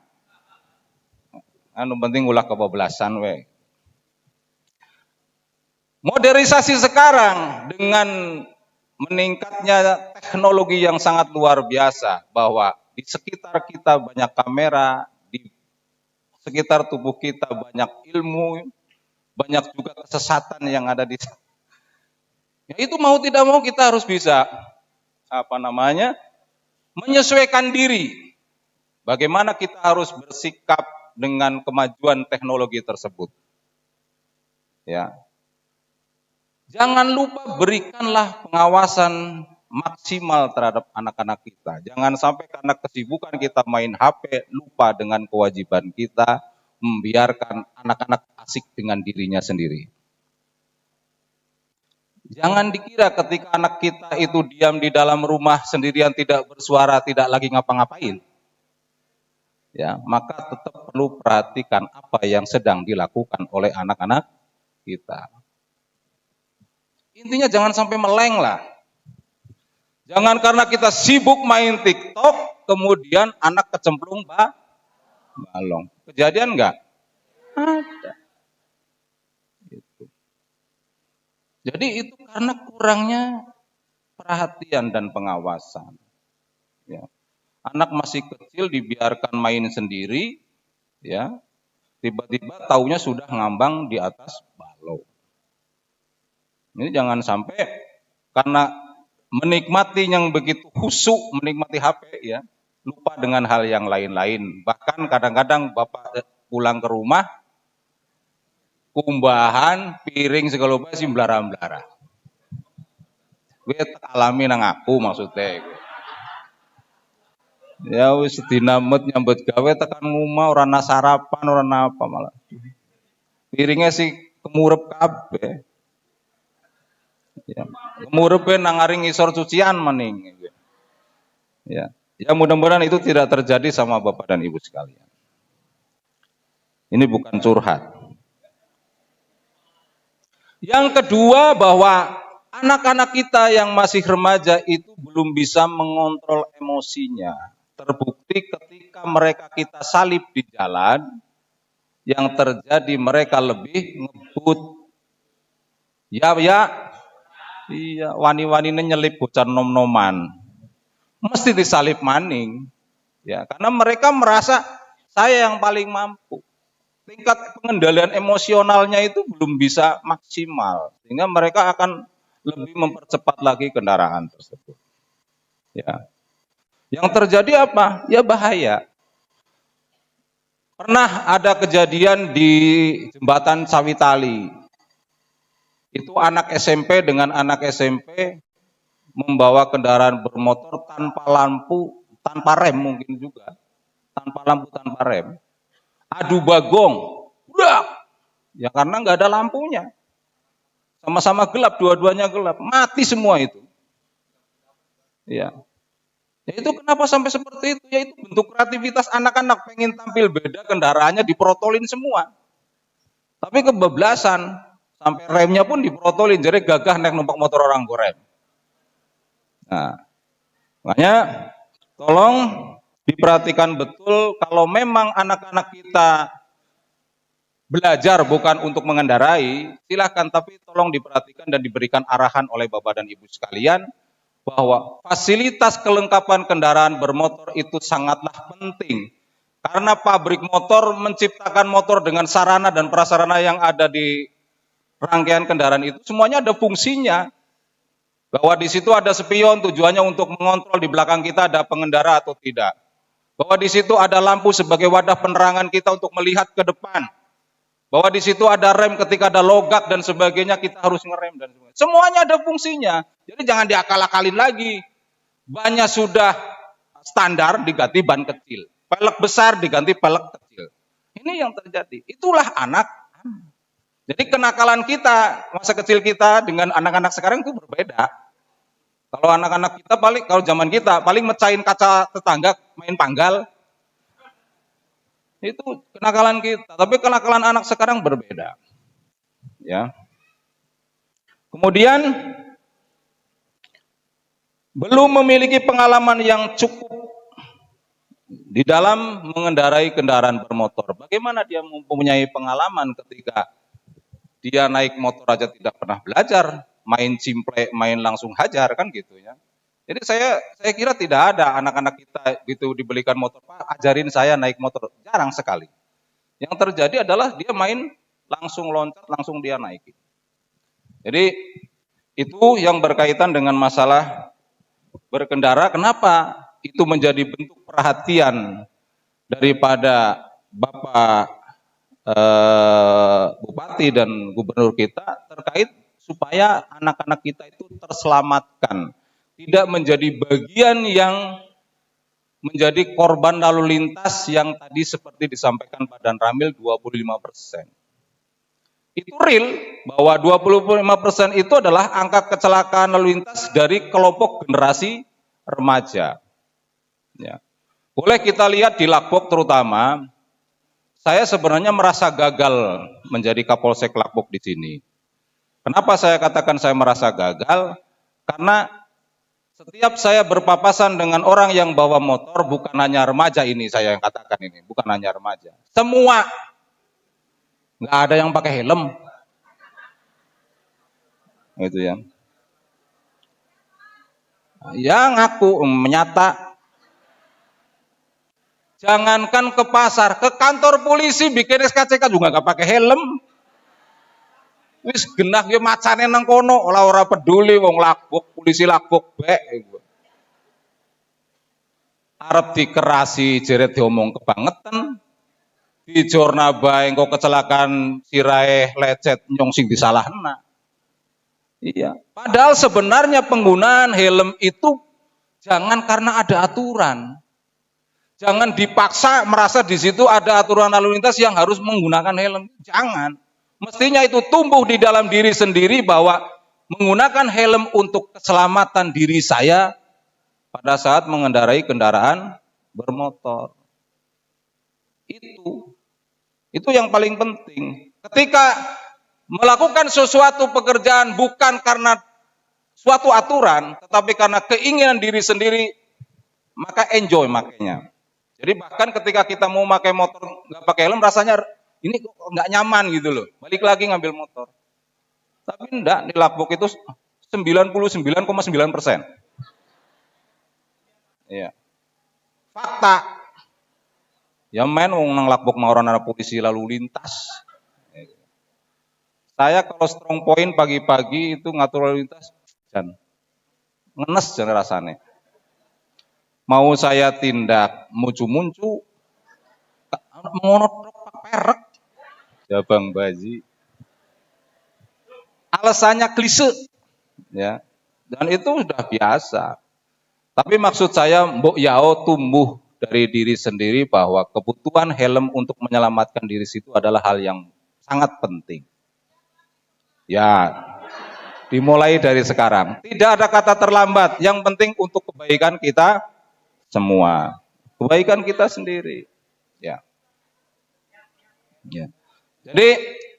Anu penting ulah kebablasan we. Modernisasi sekarang dengan meningkatnya teknologi yang sangat luar biasa, bahwa di sekitar kita banyak kamera, di sekitar tubuh kita banyak ilmu, banyak juga kesesatan yang ada di sana. Ya itu mau tidak mau kita harus bisa menyesuaikan diri. Bagaimana kita harus bersikap dengan kemajuan teknologi tersebut. Ya. Jangan lupa berikanlah pengawasan maksimal terhadap anak-anak kita. Jangan sampai karena kesibukan kita main HP, lupa dengan kewajiban kita membiarkan anak-anak asik dengan dirinya sendiri. Jangan dikira ketika anak kita itu diam di dalam rumah sendirian, tidak bersuara, tidak lagi ngapa-ngapain. Ya, maka tetap perlu perhatikan apa yang sedang dilakukan oleh anak-anak kita. Intinya jangan sampai meleng lah. Jangan karena kita sibuk main TikTok, kemudian anak kecemplung balong. Kejadian enggak? Ada. Gitu. Jadi itu karena kurangnya perhatian dan pengawasan. Ya. Anak masih kecil dibiarkan main sendiri, ya. Tiba-tiba taunya sudah ngambang di atas balong. Ini jangan sampai karena menikmati yang begitu khusyuk, menikmati HP ya, lupa dengan hal yang lain-lain. Bahkan kadang-kadang bapak pulang ke rumah, kumbahan, piring segala macam belara-belara. Gue alami nang aku maksudnya. Ya wis dinamet nyambut gawe tekan ngomah ora ana sarapan, ora apa malah. Piringnya sih kemurep kabeh. Ya, kemurepe nang aring ngisor cucian maning. Ya. Ya mudah-mudahan itu tidak terjadi sama Bapak dan Ibu sekalian. Ini bukan curhat. Yang kedua bahwa anak-anak kita yang masih remaja itu belum bisa mengontrol emosinya. Terbukti ketika mereka kita salib di jalan, yang terjadi mereka lebih ngebut. Ya, iya, wani-wanine nyelip bocah nom-noman. Mesti disalib maning. Ya, karena mereka merasa saya yang paling mampu. Tingkat pengendalian emosionalnya itu belum bisa maksimal. Sehingga mereka akan lebih mempercepat lagi kendaraan tersebut. Ya. Yang terjadi apa? Ya bahaya. Pernah ada kejadian di jembatan Sawitali. Itu anak SMP dengan anak SMP membawa kendaraan bermotor tanpa lampu, tanpa rem mungkin juga. Tanpa lampu, tanpa rem. Adu bagong. Udah. Ya karena nggak ada lampunya. Sama-sama gelap, dua-duanya gelap. Mati semua itu. Ya. Ya itu kenapa sampai seperti itu? Ya itu bentuk kreativitas anak-anak, pengen tampil beda, kendaraannya diprotolin semua. Tapi kebablasan, sampai remnya pun diprotolin, jadi gagah naik numpak motor orang goreng. Nah, makanya tolong diperhatikan betul, kalau memang anak-anak kita belajar bukan untuk mengendarai, silahkan, tapi tolong diperhatikan dan diberikan arahan oleh Bapak dan Ibu sekalian, bahwa fasilitas kelengkapan kendaraan bermotor itu sangatlah penting. Karena pabrik motor menciptakan motor dengan sarana dan prasarana yang ada di rangkaian kendaraan itu, semuanya ada fungsinya. Bahwa di situ ada spion, tujuannya untuk mengontrol di belakang kita ada pengendara atau tidak. Bahwa di situ ada lampu sebagai wadah penerangan kita untuk melihat ke depan. Bahwa di situ ada rem ketika ada logat dan sebagainya, kita harus ngerem dan sebagainya. Semuanya ada fungsinya. Jadi jangan diakal-akalin lagi. Bannya sudah standar diganti ban kecil. Pelek besar diganti pelek kecil. Ini yang terjadi. Itulah anak. Jadi kenakalan kita, masa kecil kita dengan anak-anak sekarang itu berbeda. Kalau anak-anak kita paling, kalau zaman kita paling mecahin kaca tetangga, main panggal. Itu kenakalan kita, tapi kenakalan anak sekarang berbeda. Ya. Kemudian belum memiliki pengalaman yang cukup di dalam mengendarai kendaraan bermotor. Bagaimana dia mempunyai pengalaman ketika dia naik motor aja tidak pernah belajar, main cimple, main langsung hajar, kan gitu ya. Jadi saya kira tidak ada anak-anak kita gitu dibelikan motor, Pak, ajarin saya naik motor. Jarang sekali. Yang terjadi adalah dia main langsung loncat, langsung dia naikin. Jadi itu yang berkaitan dengan masalah berkendara. Kenapa itu menjadi bentuk perhatian daripada Bapak Bupati dan Gubernur kita terkait supaya anak-anak kita itu terselamatkan, tidak menjadi bagian yang menjadi korban lalu lintas yang tadi seperti disampaikan Pak Dan Ramil 25%. Itu real bahwa 25% itu adalah angka kecelakaan lalu lintas dari kelompok generasi remaja. Ya. Boleh kita lihat di Lakbok terutama. Saya sebenarnya merasa gagal menjadi Kapolsek Lakbok di sini. Kenapa saya katakan saya merasa gagal? Karena setiap saya berpapasan dengan orang yang bawa motor, bukan hanya remaja ini saya yang katakan ini, bukan hanya remaja. Semua, nggak ada yang pakai helm. Gitu ya. Yang aku menyata. Jangankan ke pasar, ke kantor polisi bikin SKCK juga gak pakai helm. Wis genah ya macane nang kono, ora peduli wong Lakbok, polisi Lakbok bek. Arep dikerasi jeret diomong kebangetan. Di jorna bae engko kecelakaan sirahe lecet nyong sing disalahna. Iya, padahal sebenarnya penggunaan helm itu jangan karena ada aturan. Jangan dipaksa merasa di situ ada aturan lalu lintas yang harus menggunakan helm. Jangan. Mestinya itu tumbuh di dalam diri sendiri bahwa menggunakan helm untuk keselamatan diri saya pada saat mengendarai kendaraan bermotor. Itu yang paling penting. Ketika melakukan sesuatu pekerjaan bukan karena suatu aturan, tetapi karena keinginan diri sendiri, maka enjoy makanya. Jadi bahkan ketika kita mau pakai motor nggak pakai helm, rasanya ini kok nggak nyaman gitu loh. Balik lagi ngambil motor. Tapi enggak, di Lakbok itu 99,9%. Iya. Fakta. Ya men, wong nang Lakbok mau orang ada polisi lalu lintas. Saya kalau strong point pagi-pagi itu ngatur lalu lintas, dan ngenes jan rasane. Mau saya tindak mucu-muncu, mengonotrok pak perek, jabang baji. Alasannya klise, ya, dan itu sudah biasa. Tapi maksud saya, Mbok Yao tumbuh dari diri sendiri bahwa kebutuhan helm untuk menyelamatkan diri situ adalah hal yang sangat penting. Ya, dimulai dari sekarang. Tidak ada kata terlambat. Yang penting untuk kebaikan kita semua. Kebaikan kita sendiri. Ya. Ya. Jadi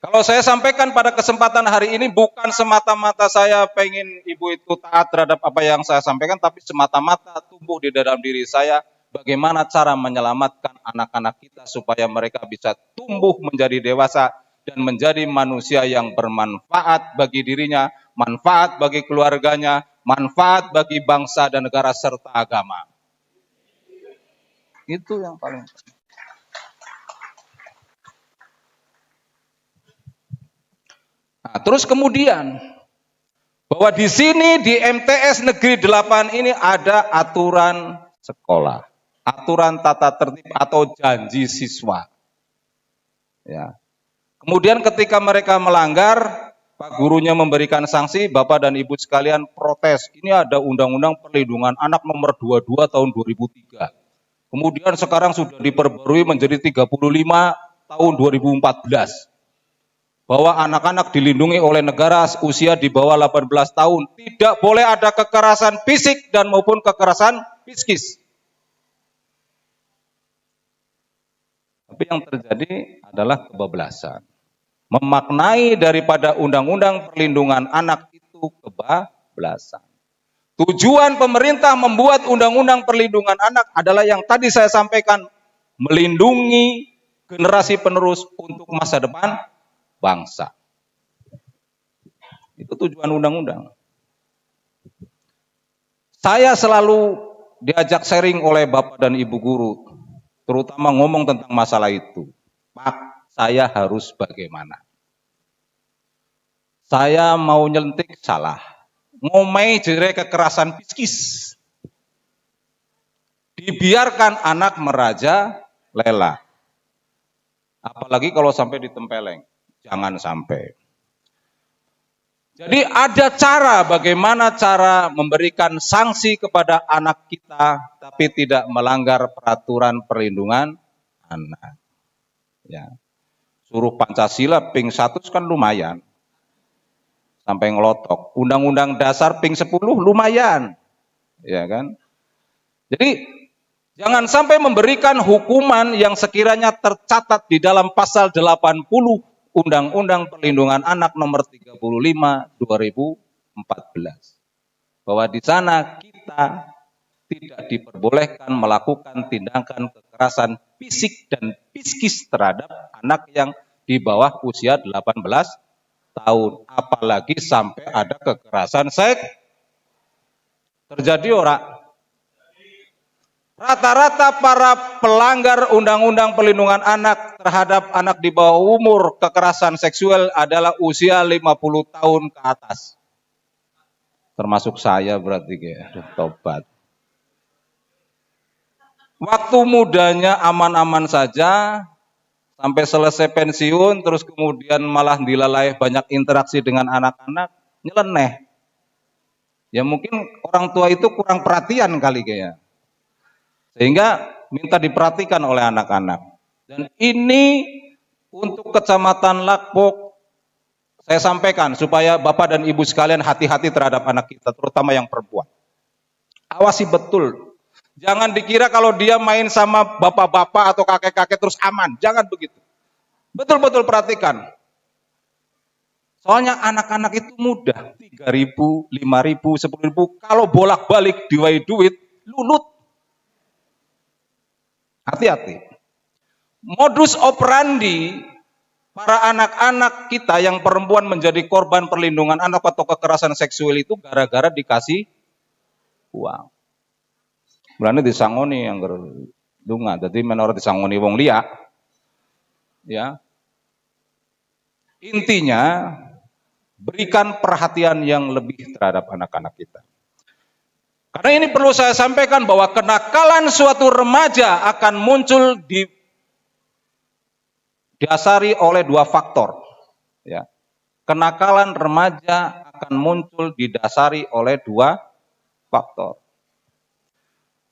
kalau saya sampaikan pada kesempatan hari ini bukan semata-mata saya pengen ibu itu taat terhadap apa yang saya sampaikan, tapi semata-mata tumbuh di dalam diri saya bagaimana cara menyelamatkan anak-anak kita supaya mereka bisa tumbuh menjadi dewasa dan menjadi manusia yang bermanfaat bagi dirinya, manfaat bagi keluarganya, manfaat bagi bangsa dan negara serta agama. Itu yang paling penting. Nah, terus kemudian bahwa di sini di MTS Negeri 8 ini ada aturan sekolah, aturan tata tertib atau janji siswa. Ya. Kemudian ketika mereka melanggar, Pak gurunya memberikan sanksi, Bapak dan Ibu sekalian protes. Ini ada Undang-Undang Perlindungan Anak nomor 22 tahun 2003. Kemudian sekarang sudah diperbarui menjadi 35 tahun 2014. Bahwa anak-anak dilindungi oleh negara usia di bawah 18 tahun. Tidak boleh ada kekerasan fisik dan maupun kekerasan psikis. Tapi yang terjadi adalah kebablasan. Memaknai daripada Undang-Undang Perlindungan Anak itu kebablasan. Tujuan pemerintah membuat Undang-Undang Perlindungan Anak adalah yang tadi saya sampaikan. Melindungi generasi penerus untuk masa depan bangsa. Itu tujuan undang-undang. Saya selalu diajak sharing oleh Bapak dan Ibu guru, terutama ngomong tentang masalah itu. Pak, saya harus bagaimana? Saya mau nyelentik salah. Ngomai jere kekerasan psikis. Dibiarkan anak meraja lela. Apalagi kalau sampai ditempeleng. Jangan sampai. Jadi ada cara bagaimana cara memberikan sanksi kepada anak kita tapi tidak melanggar peraturan perlindungan anak. Ya. Suruh Pancasila ping 1 kan lumayan. Sampai ngelotok. Undang-Undang Dasar ping 10 lumayan. Ya kan? Jadi jangan sampai memberikan hukuman yang sekiranya tercatat di dalam pasal 80 Undang-Undang Perlindungan Anak nomor 35 2014. Bahwa di sana kita tidak diperbolehkan melakukan tindakan kekerasan fisik dan psikis terhadap anak yang di bawah usia 18 tahun. Apalagi sampai ada kekerasan seks. Terjadi ora? Rata-rata para pelanggar Undang-Undang Perlindungan Anak terhadap anak di bawah umur kekerasan seksual adalah usia 50 tahun ke atas. Termasuk saya berarti kayak tobat. Waktu mudanya aman-aman saja, sampai selesai pensiun, terus kemudian malah dilalai banyak interaksi dengan anak-anak, nyeleneh. Ya mungkin orang tua itu kurang perhatian kali kayaknya. Sehingga minta diperhatikan oleh anak-anak. Dan ini untuk Kecamatan Lakbok, saya sampaikan supaya Bapak dan Ibu sekalian hati-hati terhadap anak kita, terutama yang perempuan. Awasi betul. Jangan dikira kalau dia main sama bapak-bapak atau kakek-kakek terus aman. Jangan begitu. Betul-betul perhatikan. Soalnya anak-anak itu mudah. 3.000, 5.000, 10.000. Kalau bolak-balik diwai duit, lulut. Hati-hati. Modus operandi para anak-anak kita yang perempuan menjadi korban perlindungan anak atau kekerasan seksual itu gara-gara dikasih uang. Mulane disangoni yang gerunga, jadi menurut disangoni wong liya. Ya. Intinya berikan perhatian yang lebih terhadap anak-anak kita. Karena ini perlu saya sampaikan bahwa kenakalan suatu remaja akan muncul didasari oleh dua faktor. Ya. Kenakalan remaja akan muncul didasari oleh dua faktor.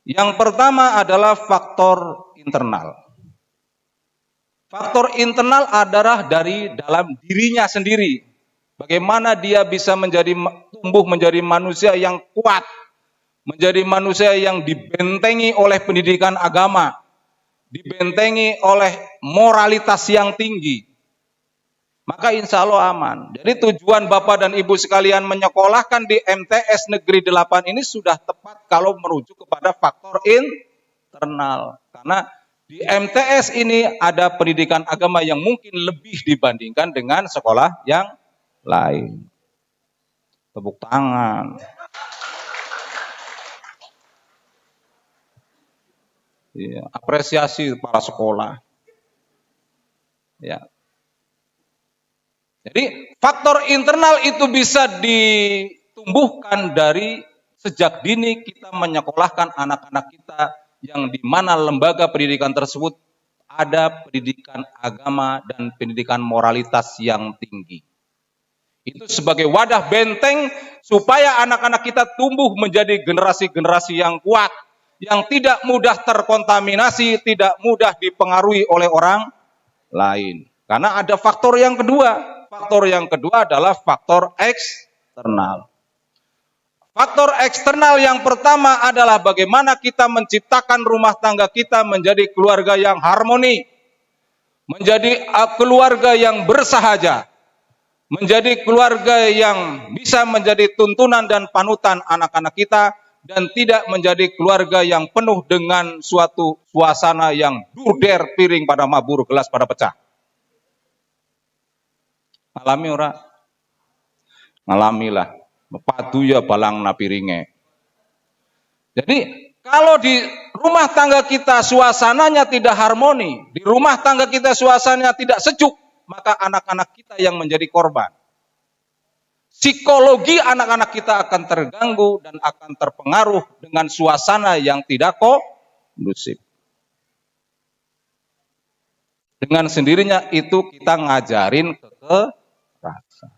Yang pertama adalah faktor internal. Faktor internal adalah dari dalam dirinya sendiri. Bagaimana dia bisa tumbuh menjadi manusia yang kuat, menjadi manusia yang dibentengi oleh pendidikan agama, dibentengi oleh moralitas yang tinggi, maka insya Allah aman. Jadi tujuan Bapak dan Ibu sekalian menyekolahkan di MTS Negeri 8 ini sudah tepat kalau merujuk kepada faktor internal. Karena di MTS ini ada pendidikan agama yang mungkin lebih dibandingkan dengan sekolah yang lain. Tepuk tangan. Ya, apresiasi para sekolah. Ya. Jadi faktor internal itu bisa ditumbuhkan dari sejak dini kita menyekolahkan anak-anak kita yang di mana lembaga pendidikan tersebut ada pendidikan agama dan pendidikan moralitas yang tinggi. Itu sebagai wadah benteng supaya anak-anak kita tumbuh menjadi generasi-generasi yang kuat, yang tidak mudah terkontaminasi, tidak mudah dipengaruhi oleh orang lain. Karena ada faktor yang kedua. Faktor yang kedua adalah faktor eksternal. Faktor eksternal yang pertama adalah bagaimana kita menciptakan rumah tangga kita menjadi keluarga yang harmoni, menjadi keluarga yang bersahaja, menjadi keluarga yang bisa menjadi tuntunan dan panutan anak-anak kita, dan tidak menjadi keluarga yang penuh dengan suatu suasana yang durder, piring pada mabur, gelas pada pecah. Alami ora? Ngalamilah. Padu ya balang na piringe. Jadi kalau di rumah tangga kita suasananya tidak harmoni, di rumah tangga kita suasananya tidak sejuk, maka anak-anak kita yang menjadi korban. Psikologi anak-anak kita akan terganggu dan akan terpengaruh dengan suasana yang tidak kondusif. Dengan sendirinya itu kita ngajarin kekerasan.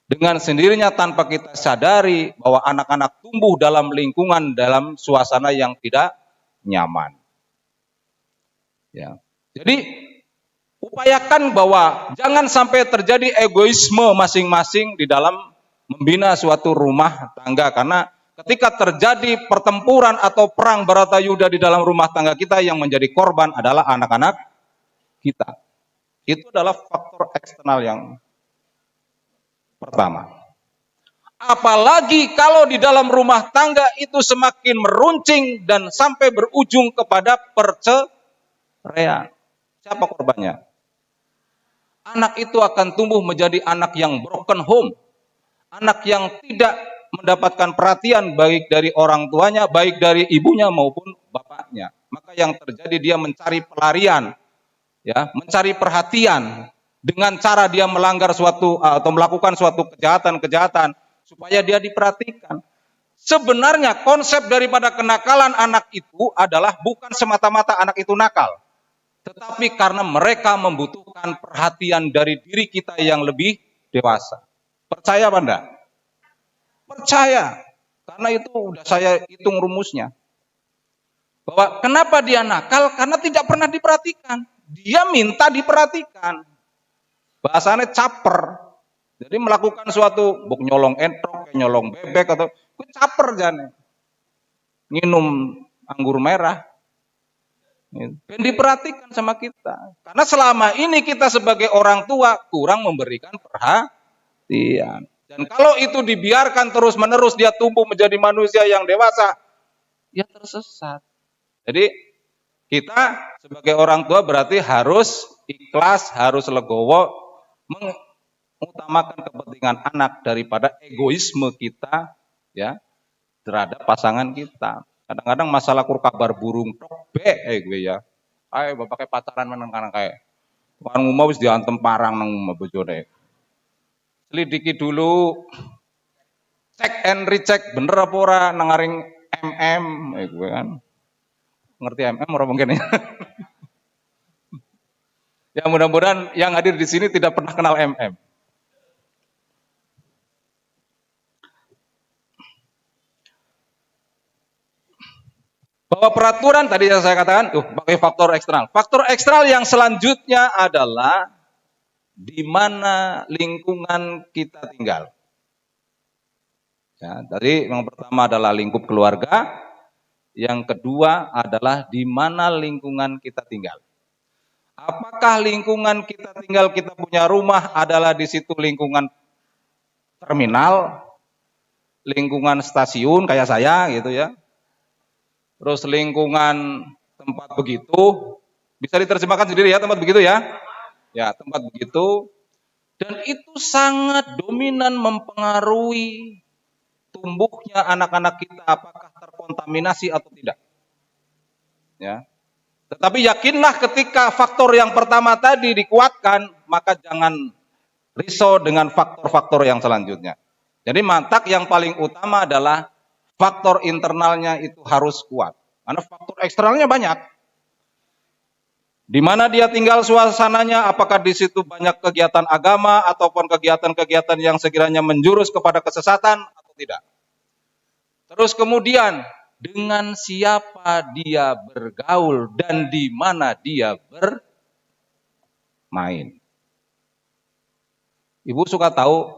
Dengan sendirinya tanpa kita sadari bahwa anak-anak tumbuh dalam lingkungan, dalam suasana yang tidak nyaman. Ya. Jadi upayakan bahwa jangan sampai terjadi egoisme masing-masing di dalam membina suatu rumah tangga. Karena ketika terjadi pertempuran atau perang Baratayuda di dalam rumah tangga kita, yang menjadi korban adalah anak-anak kita. Itu adalah faktor eksternal yang pertama. Apalagi kalau di dalam rumah tangga itu semakin meruncing dan sampai berujung kepada perceraian. Siapa korbannya? Anak itu akan tumbuh menjadi anak yang broken home. Anak yang tidak mendapatkan perhatian baik dari orang tuanya, baik dari ibunya maupun bapaknya. Maka yang terjadi dia mencari pelarian, ya, mencari perhatian dengan cara dia melanggar suatu atau melakukan suatu kejahatan-kejahatan supaya dia diperhatikan. Sebenarnya konsep daripada kenakalan anak itu adalah bukan semata-mata anak itu nakal, tetapi karena mereka membutuhkan perhatian dari diri kita yang lebih dewasa. Percaya apa enggak? Percaya. Karena itu udah saya hitung rumusnya. Bahwa kenapa dia nakal? Karena tidak pernah diperhatikan. Dia minta diperhatikan. Bahasanya caper. Jadi melakukan suatu buk nyolong entrok, nyolong bebek atau caper jane. Minum anggur merah. Dan diperhatikan sama kita. Karena selama ini kita sebagai orang tua kurang memberikan perhatian. Dan kalau itu dibiarkan terus-menerus dia tumbuh menjadi manusia yang dewasa, ya tersesat. Jadi kita sebagai orang tua berarti harus ikhlas, harus legowo, mengutamakan kepentingan anak daripada egoisme kita, ya, terhadap pasangan kita. Kadang-kadang masalah kur kabar burung tok gue ya. Ayo bapake pacaran meneng kana kae. Kan ngomong wis diantem parang nang bojone. Selidiki dulu. Cek and recheck bener apa ora nang ngaring MM gue kan. Ngerti MM ora mungkin ya. Ya mudah-mudahan yang hadir di sini tidak pernah kenal MM. Bahwa peraturan tadi yang saya katakan, pakai faktor eksternal. Faktor eksternal yang selanjutnya adalah di mana lingkungan kita tinggal. Ya, tadi yang pertama adalah lingkup keluarga, yang kedua adalah di mana lingkungan kita tinggal. Apakah lingkungan kita tinggal, kita punya rumah adalah di situ lingkungan terminal, lingkungan stasiun kayak saya gitu ya. Terus lingkungan tempat begitu, bisa diterjemahkan sendiri ya tempat begitu ya. Ya, tempat begitu. Dan itu sangat dominan mempengaruhi tumbuhnya anak-anak kita apakah terkontaminasi atau tidak. Ya. Tetapi yakinlah ketika faktor yang pertama tadi dikuatkan, maka jangan risau dengan faktor-faktor yang selanjutnya. Jadi mantak yang paling utama adalah faktor internalnya itu harus kuat. Karena faktor eksternalnya banyak. Di mana dia tinggal suasananya, apakah di situ banyak kegiatan agama ataupun kegiatan-kegiatan yang sekiranya menjurus kepada kesesatan atau tidak. Terus kemudian dengan siapa dia bergaul dan di mana dia bermain. Ibu suka tahu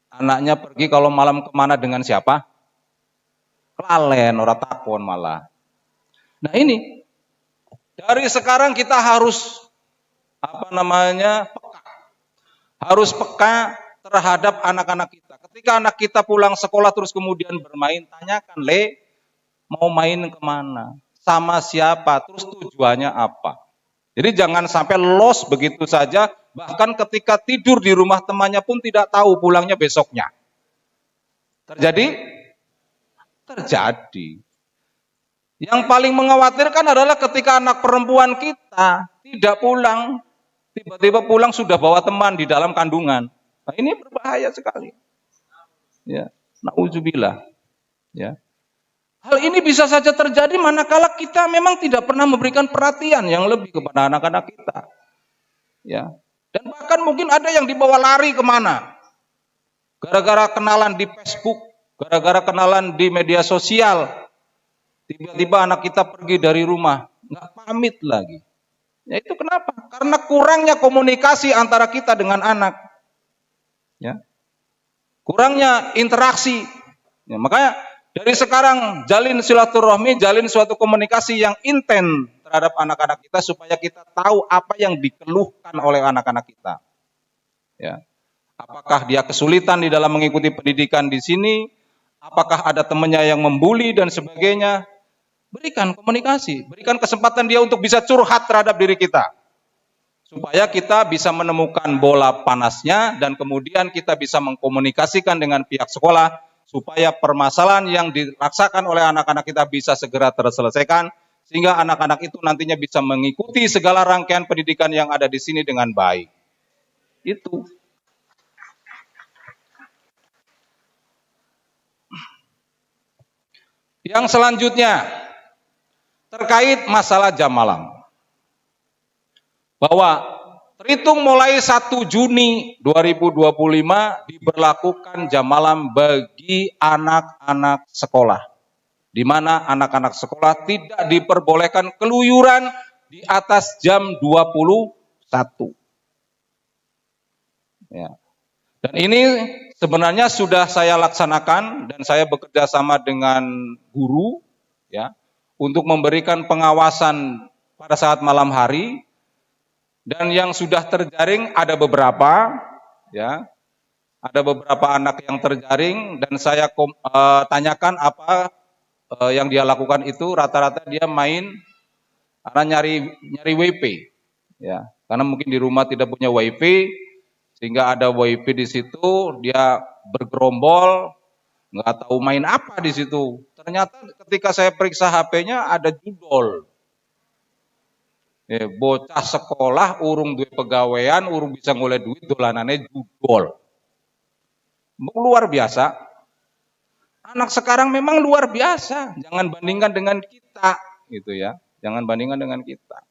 anaknya pergi kalau malam kemana dengan siapa? Kelalen, ora takon malah. Nah ini, dari sekarang kita harus peka. Harus peka terhadap anak-anak kita. Ketika anak kita pulang sekolah terus kemudian bermain, tanyakan, mau main kemana? Sama siapa? Terus tujuannya apa? Jadi jangan sampai los begitu saja, bahkan ketika tidur di rumah temannya pun tidak tahu pulangnya besoknya. Terjadi? Terjadi. Yang paling mengkhawatirkan adalah ketika anak perempuan kita tidak pulang, tiba-tiba pulang sudah bawa teman di dalam kandungan. Nah, ini berbahaya sekali. Ya, nauzubillah. Ya. Hal ini bisa saja terjadi manakala kita memang tidak pernah memberikan perhatian yang lebih kepada anak-anak kita. Ya. Dan bahkan mungkin ada yang dibawa lari kemana. Gara-gara kenalan di Facebook, gara-gara kenalan di media sosial, tiba-tiba anak kita pergi dari rumah, nggak pamit lagi. Ya itu kenapa? Karena kurangnya komunikasi antara kita dengan anak. Ya. Kurangnya interaksi. Ya, makanya dari sekarang jalin silaturahmi, jalin suatu komunikasi yang intens terhadap anak-anak kita supaya kita tahu apa yang dikeluhkan oleh anak-anak kita. Ya. Apakah dia kesulitan di dalam mengikuti pendidikan di sini? Apakah ada temannya yang membuli dan sebagainya? Berikan komunikasi, berikan kesempatan dia untuk bisa curhat terhadap diri kita. Supaya kita bisa menemukan bola panasnya dan kemudian kita bisa mengkomunikasikan dengan pihak sekolah supaya permasalahan yang dirasakan oleh anak-anak kita bisa segera terselesaikan sehingga anak-anak itu nantinya bisa mengikuti segala rangkaian pendidikan yang ada di sini dengan baik. Itu. Yang selanjutnya terkait masalah jam malam. Bahwa terhitung mulai 1 Juni 2025 diberlakukan jam malam bagi anak-anak sekolah. Di mana anak-anak sekolah tidak diperbolehkan keluyuran di atas jam 21. Ya. Dan ini sebenarnya sudah saya laksanakan dan saya bekerja sama dengan guru ya untuk memberikan pengawasan pada saat malam hari. Dan yang sudah terjaring ada beberapa, ya, ada beberapa anak yang terjaring dan saya tanyakan apa yang dia lakukan itu rata-rata dia main karena nyari WP, ya, karena mungkin di rumah tidak punya WiFi sehingga ada WiFi di situ dia bergerombol nggak tahu main apa di situ. Ternyata ketika saya periksa HP-nya ada judol. Bocah sekolah urung duwe pegawaian, urung bisa ngoleh duit dolanane judol. Luar biasa. Anak sekarang memang luar biasa. Jangan bandingkan dengan kita, gitu ya. Jangan bandingkan dengan kita.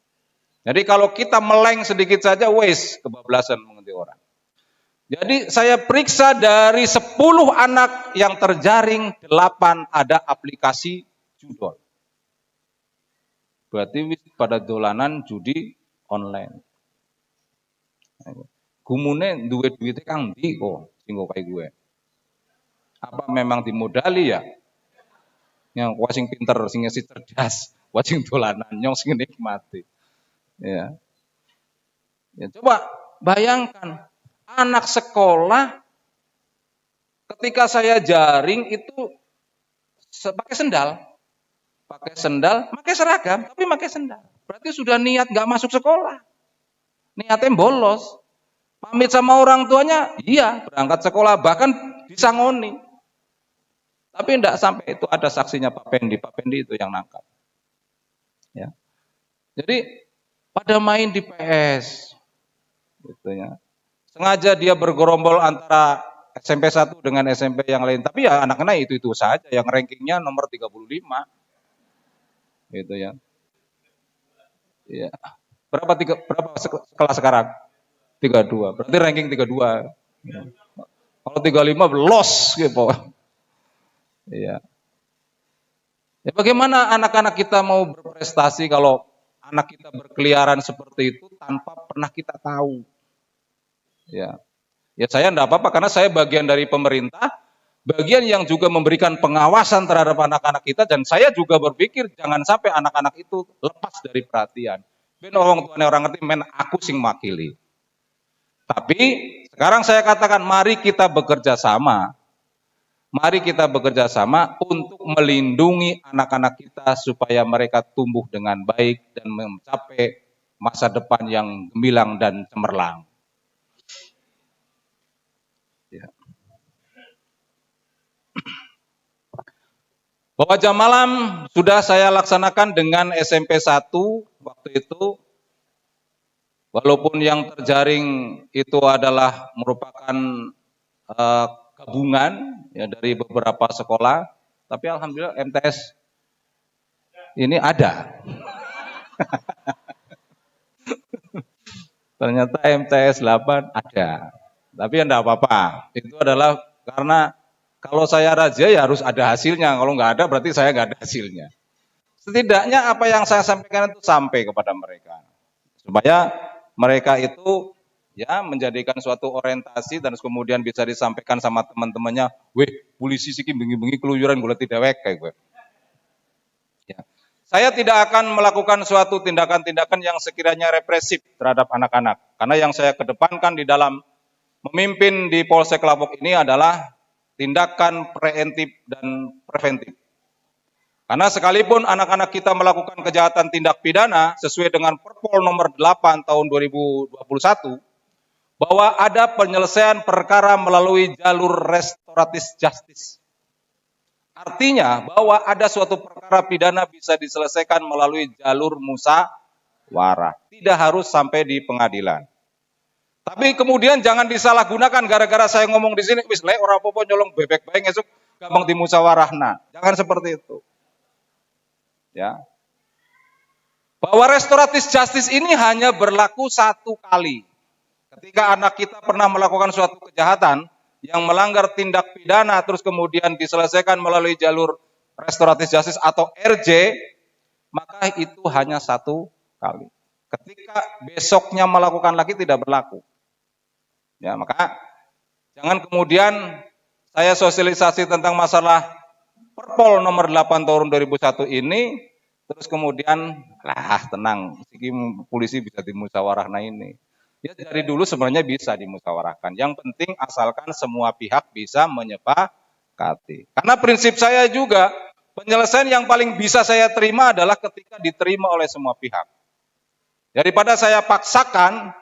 Jadi kalau kita meleng sedikit saja, wes kebablasan mengerti orang. Jadi saya periksa dari 10 anak yang terjaring, 8 ada aplikasi judol. Berarti pada dolanan judi online. Gumune duwe duwite kang ndi kok sing kaya gue. Apa memang dimodali ya? Yang sing pinter, sing cerdas, sing dolanan, nyong sing nikmati. Ya. Ya, coba bayangkan anak sekolah ketika saya jaring itu pakai sendal, pakai seragam, tapi pakai sendal. Berarti sudah niat nggak masuk sekolah, niatnya bolos. Pamit sama orang tuanya, iya berangkat sekolah, bahkan disangoni. Tapi tidak sampai itu ada saksinya Pak Pendi itu yang nangkap. Ya. Jadi pada main di PS, gitu ya. Sengaja dia bergerombol antara SMP 1 dengan SMP yang lain. Tapi ya anak-anak itu saja yang rankingnya nomor 35. Gitu ya. Ya. Berapa kelas sekarang? 32. Berarti ranking 32. Ya. Kalau 35 los gitu. Iya. Ya bagaimana anak-anak kita mau berprestasi kalau anak kita berkeliaran seperti itu tanpa pernah kita tahu? Ya. Ya saya enggak apa-apa karena saya bagian dari pemerintah, bagian yang juga memberikan pengawasan terhadap anak-anak kita dan saya juga berpikir jangan sampai anak-anak itu lepas dari perhatian. Ben orang tuanya orang ngerti men aku sing makili. Tapi sekarang saya katakan mari kita bekerja sama. Mari kita bekerja sama untuk melindungi anak-anak kita supaya mereka tumbuh dengan baik dan mencapai masa depan yang gemilang dan cemerlang. Ya. Bahwa jam malam sudah saya laksanakan dengan SMP 1 waktu itu. Walaupun yang terjaring itu adalah merupakan gabungan ya dari beberapa sekolah, tapi alhamdulillah MTS ini ada. Ternyata MTS 8 ada. Tapi ya enggak apa-apa. Itu adalah karena kalau saya razia ya harus ada hasilnya. Kalau nggak ada berarti saya nggak ada hasilnya. Setidaknya apa yang saya sampaikan itu sampai kepada mereka. Supaya mereka itu ya menjadikan suatu orientasi dan kemudian bisa disampaikan sama teman-temannya, weh polisi siki bengi-bengi keluyuran gula tidawek kayak gue. Ya. Saya tidak akan melakukan suatu tindakan-tindakan yang sekiranya represif terhadap anak-anak. Karena yang saya kedepankan di dalam memimpin di Polsek Lapok ini adalah tindakan preventif dan preventif. Karena sekalipun anak-anak kita melakukan kejahatan tindak pidana sesuai dengan Perpol nomor 8 tahun 2021, bahwa ada penyelesaian perkara melalui jalur restoratif justice. Artinya bahwa ada suatu perkara pidana bisa diselesaikan melalui jalur musyawarah. Tidak harus sampai di pengadilan. Tapi kemudian jangan disalahgunakan gara-gara saya ngomong di sini, wis le ora apa-apa nyolong bebek bae esuk gampang dimusyawarahna. Jangan seperti itu. Ya. Bahwa restoratif justice ini hanya berlaku satu kali. Ketika anak kita pernah melakukan suatu kejahatan yang melanggar tindak pidana terus kemudian diselesaikan melalui jalur restoratif justice atau RJ, maka itu hanya satu kali. Ketika besoknya melakukan lagi tidak berlaku. Ya, maka jangan kemudian saya sosialisasi tentang masalah Perpol nomor 8 tahun 2001 ini, terus kemudian, tenang, polisi bisa dimusyawarahkan ini. Ya dari dulu sebenarnya bisa dimusyawarahkan. Yang penting asalkan semua pihak bisa menyepakati. Karena prinsip saya juga, penyelesaian yang paling bisa saya terima adalah ketika diterima oleh semua pihak. Daripada saya paksakan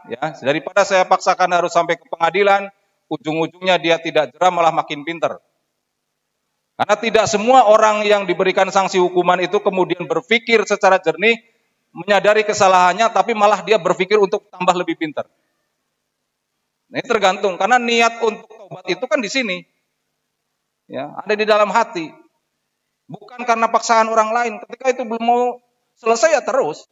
harus sampai ke pengadilan, ujung-ujungnya dia tidak jerah malah makin pinter. Karena tidak semua orang yang diberikan sanksi hukuman itu kemudian berpikir secara jernih, menyadari kesalahannya, tapi malah dia berpikir untuk tambah lebih pintar. Nah, ini tergantung, karena niat untuk tobat itu kan di sini. Ya, ada di dalam hati. Bukan karena paksaan orang lain. Ketika itu belum mau selesai ya terus.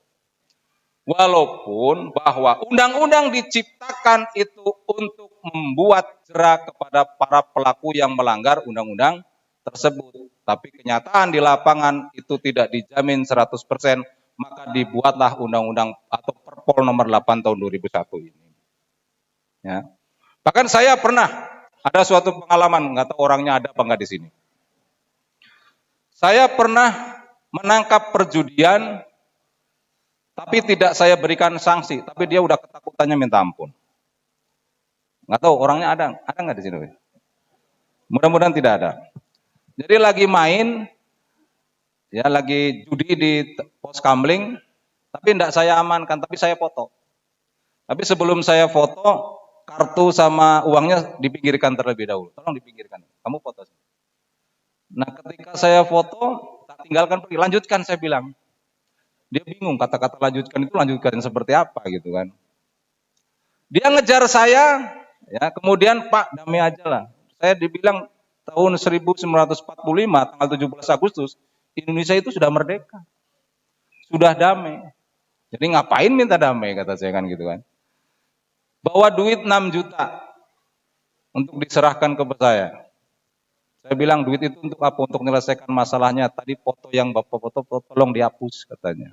Walaupun bahwa undang-undang diciptakan itu untuk membuat jera kepada para pelaku yang melanggar undang-undang tersebut. Tapi kenyataan di lapangan itu tidak dijamin 100%, maka dibuatlah undang-undang atau Perpol nomor 8 tahun 2001 ini. Ya. Bahkan saya pernah Ada suatu pengalaman, nggak tahu orangnya ada apa nggak di sini. Saya pernah menangkap perjudian, tapi tidak saya berikan sanksi, tapi dia udah ketakutannya minta ampun. Nggak tahu orangnya ada nggak di sini? Mudah-mudahan tidak ada. Jadi lagi main, ya lagi judi di pos kamling, tapi tidak saya amankan, tapi saya foto. Tapi sebelum saya foto, kartu sama uangnya dipinggirkan terlebih dahulu. Tolong dipinggirkan. Kamu foto. Nah, ketika saya foto, tak tinggalkan pergi. Lanjutkan, saya bilang. Dia bingung kata-kata lanjutkan seperti apa gitu kan. Dia ngejar saya, ya kemudian Pak damai aja lah. Saya dibilang tahun 1945 tanggal 17 Agustus Indonesia itu sudah merdeka, sudah damai. Jadi ngapain minta damai kata saya kan gitu kan. Bawa duit 6 juta untuk diserahkan ke saya. Saya bilang duit itu untuk apa? Untuk menyelesaikan masalahnya. Tadi foto yang Bapak foto tolong dihapus katanya.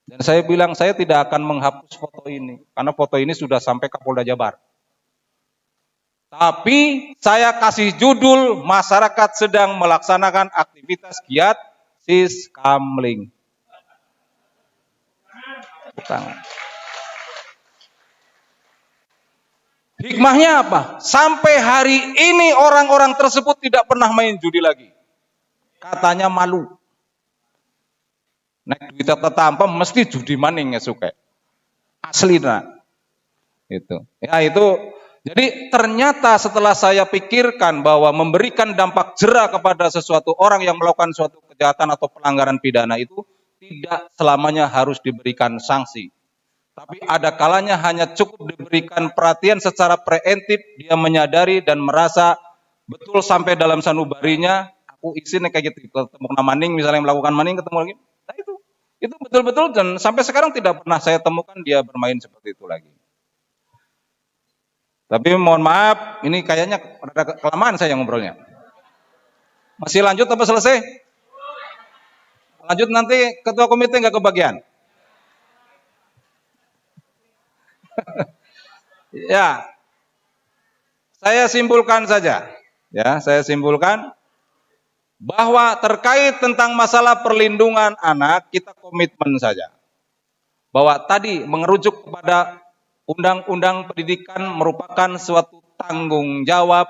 Dan saya bilang saya tidak akan menghapus foto ini karena foto ini sudah sampai ke Polda Jabar. Tapi saya kasih judul masyarakat sedang melaksanakan aktivitas giat siskamling. Tangan. Hikmahnya apa? Sampai hari ini orang-orang tersebut tidak pernah main judi lagi. Katanya malu. Nek duit tetampa mesti judi maning ya suka. Asli nah. Itu. Ya itu. Jadi ternyata setelah saya pikirkan bahwa memberikan dampak jera kepada sesuatu orang yang melakukan suatu kejahatan atau pelanggaran pidana itu tidak selamanya harus diberikan sanksi. Tapi ada kalanya hanya cukup diberikan perhatian secara preemptif, dia menyadari dan merasa betul sampai dalam sanubarinya, aku izin kayak gitu, ketemu maning misalnya melakukan maning ketemu lagi. Nah itu betul-betul dan sampai sekarang tidak pernah saya temukan dia bermain seperti itu lagi. Tapi mohon maaf, ini kayaknya ada kelamaan saya ngobrolnya. Masih lanjut apa selesai? Lanjut nanti ketua komite nggak kebagian. Ya, saya simpulkan saja. Ya, saya simpulkan bahwa terkait tentang masalah perlindungan anak kita komitmen saja. Bahwa tadi mengerujuk kepada Undang-Undang Pendidikan merupakan suatu tanggung jawab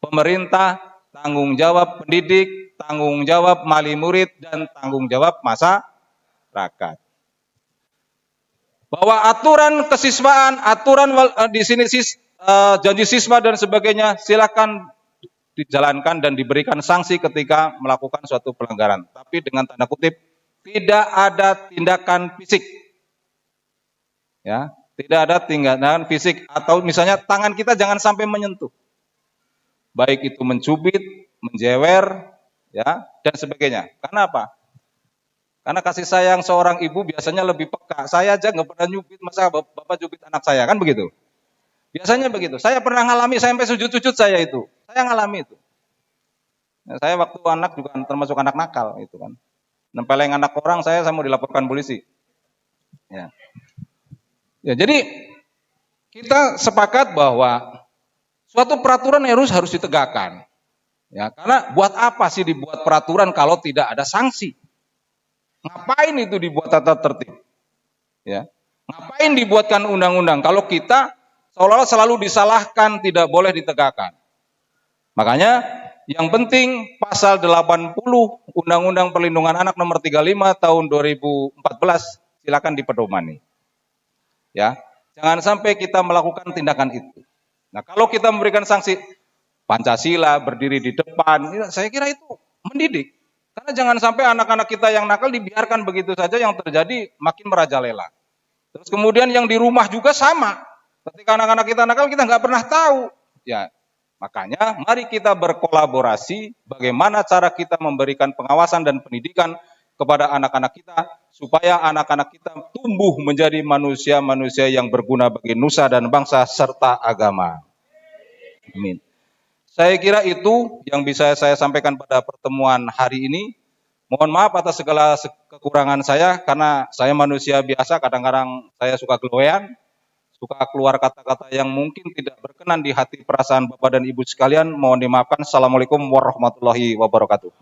pemerintah, tanggung jawab pendidik, tanggung jawab wali murid dan tanggung jawab masyarakat. Bahwa aturan kesiswaan, aturan di sini janji siswa dan sebagainya silakan dijalankan dan diberikan sanksi ketika melakukan suatu pelanggaran. Tapi dengan tanda kutip tidak ada tindakan fisik. Ya, tidak ada tindakan fisik atau misalnya tangan kita jangan sampai menyentuh. Baik itu mencubit, menjewer, ya, dan sebagainya. Karena apa? Karena kasih sayang seorang ibu biasanya lebih peka. Saya aja nggak pernah nyubit, masa bapak cubit anak saya, kan begitu? Biasanya begitu. Saya pernah ngalami sampai sujud-sujud saya itu. Saya ngalami itu. Ya, saya waktu anak juga termasuk anak nakal itu kan. Nempeleng anak orang saya mau dilaporkan polisi. Ya. Ya, jadi kita sepakat bahwa suatu peraturan harus ditegakkan. Ya, karena buat apa sih dibuat peraturan kalau tidak ada sanksi? Ngapain itu dibuat tata tertib? Ya. Ngapain dibuatkan undang-undang kalau kita seolah-olah selalu disalahkan, tidak boleh ditegakkan. Makanya yang penting pasal 80 Undang-Undang Perlindungan Anak nomor 35 tahun 2014 silakan dipedomani. Ya, jangan sampai kita melakukan tindakan itu. Nah, kalau kita memberikan sanksi Pancasila berdiri di depan, saya kira itu mendidik. Karena jangan sampai anak-anak kita yang nakal dibiarkan begitu saja, yang terjadi makin merajalela. Terus kemudian yang di rumah juga sama. Ketika anak-anak kita nakal kita nggak pernah tahu. Ya, makanya mari kita berkolaborasi bagaimana cara kita memberikan pengawasan dan pendidikan kepada anak-anak kita supaya anak-anak kita tumbuh menjadi manusia-manusia yang berguna bagi nusa dan bangsa serta agama. Amin. Saya kira itu yang bisa saya sampaikan pada pertemuan hari ini. Mohon maaf atas segala kekurangan saya karena saya manusia biasa, kadang-kadang saya suka geloyan, suka keluar kata-kata yang mungkin tidak berkenan di hati perasaan Bapak dan Ibu sekalian, mohon dimaafkan. Assalamualaikum warahmatullahi wabarakatuh.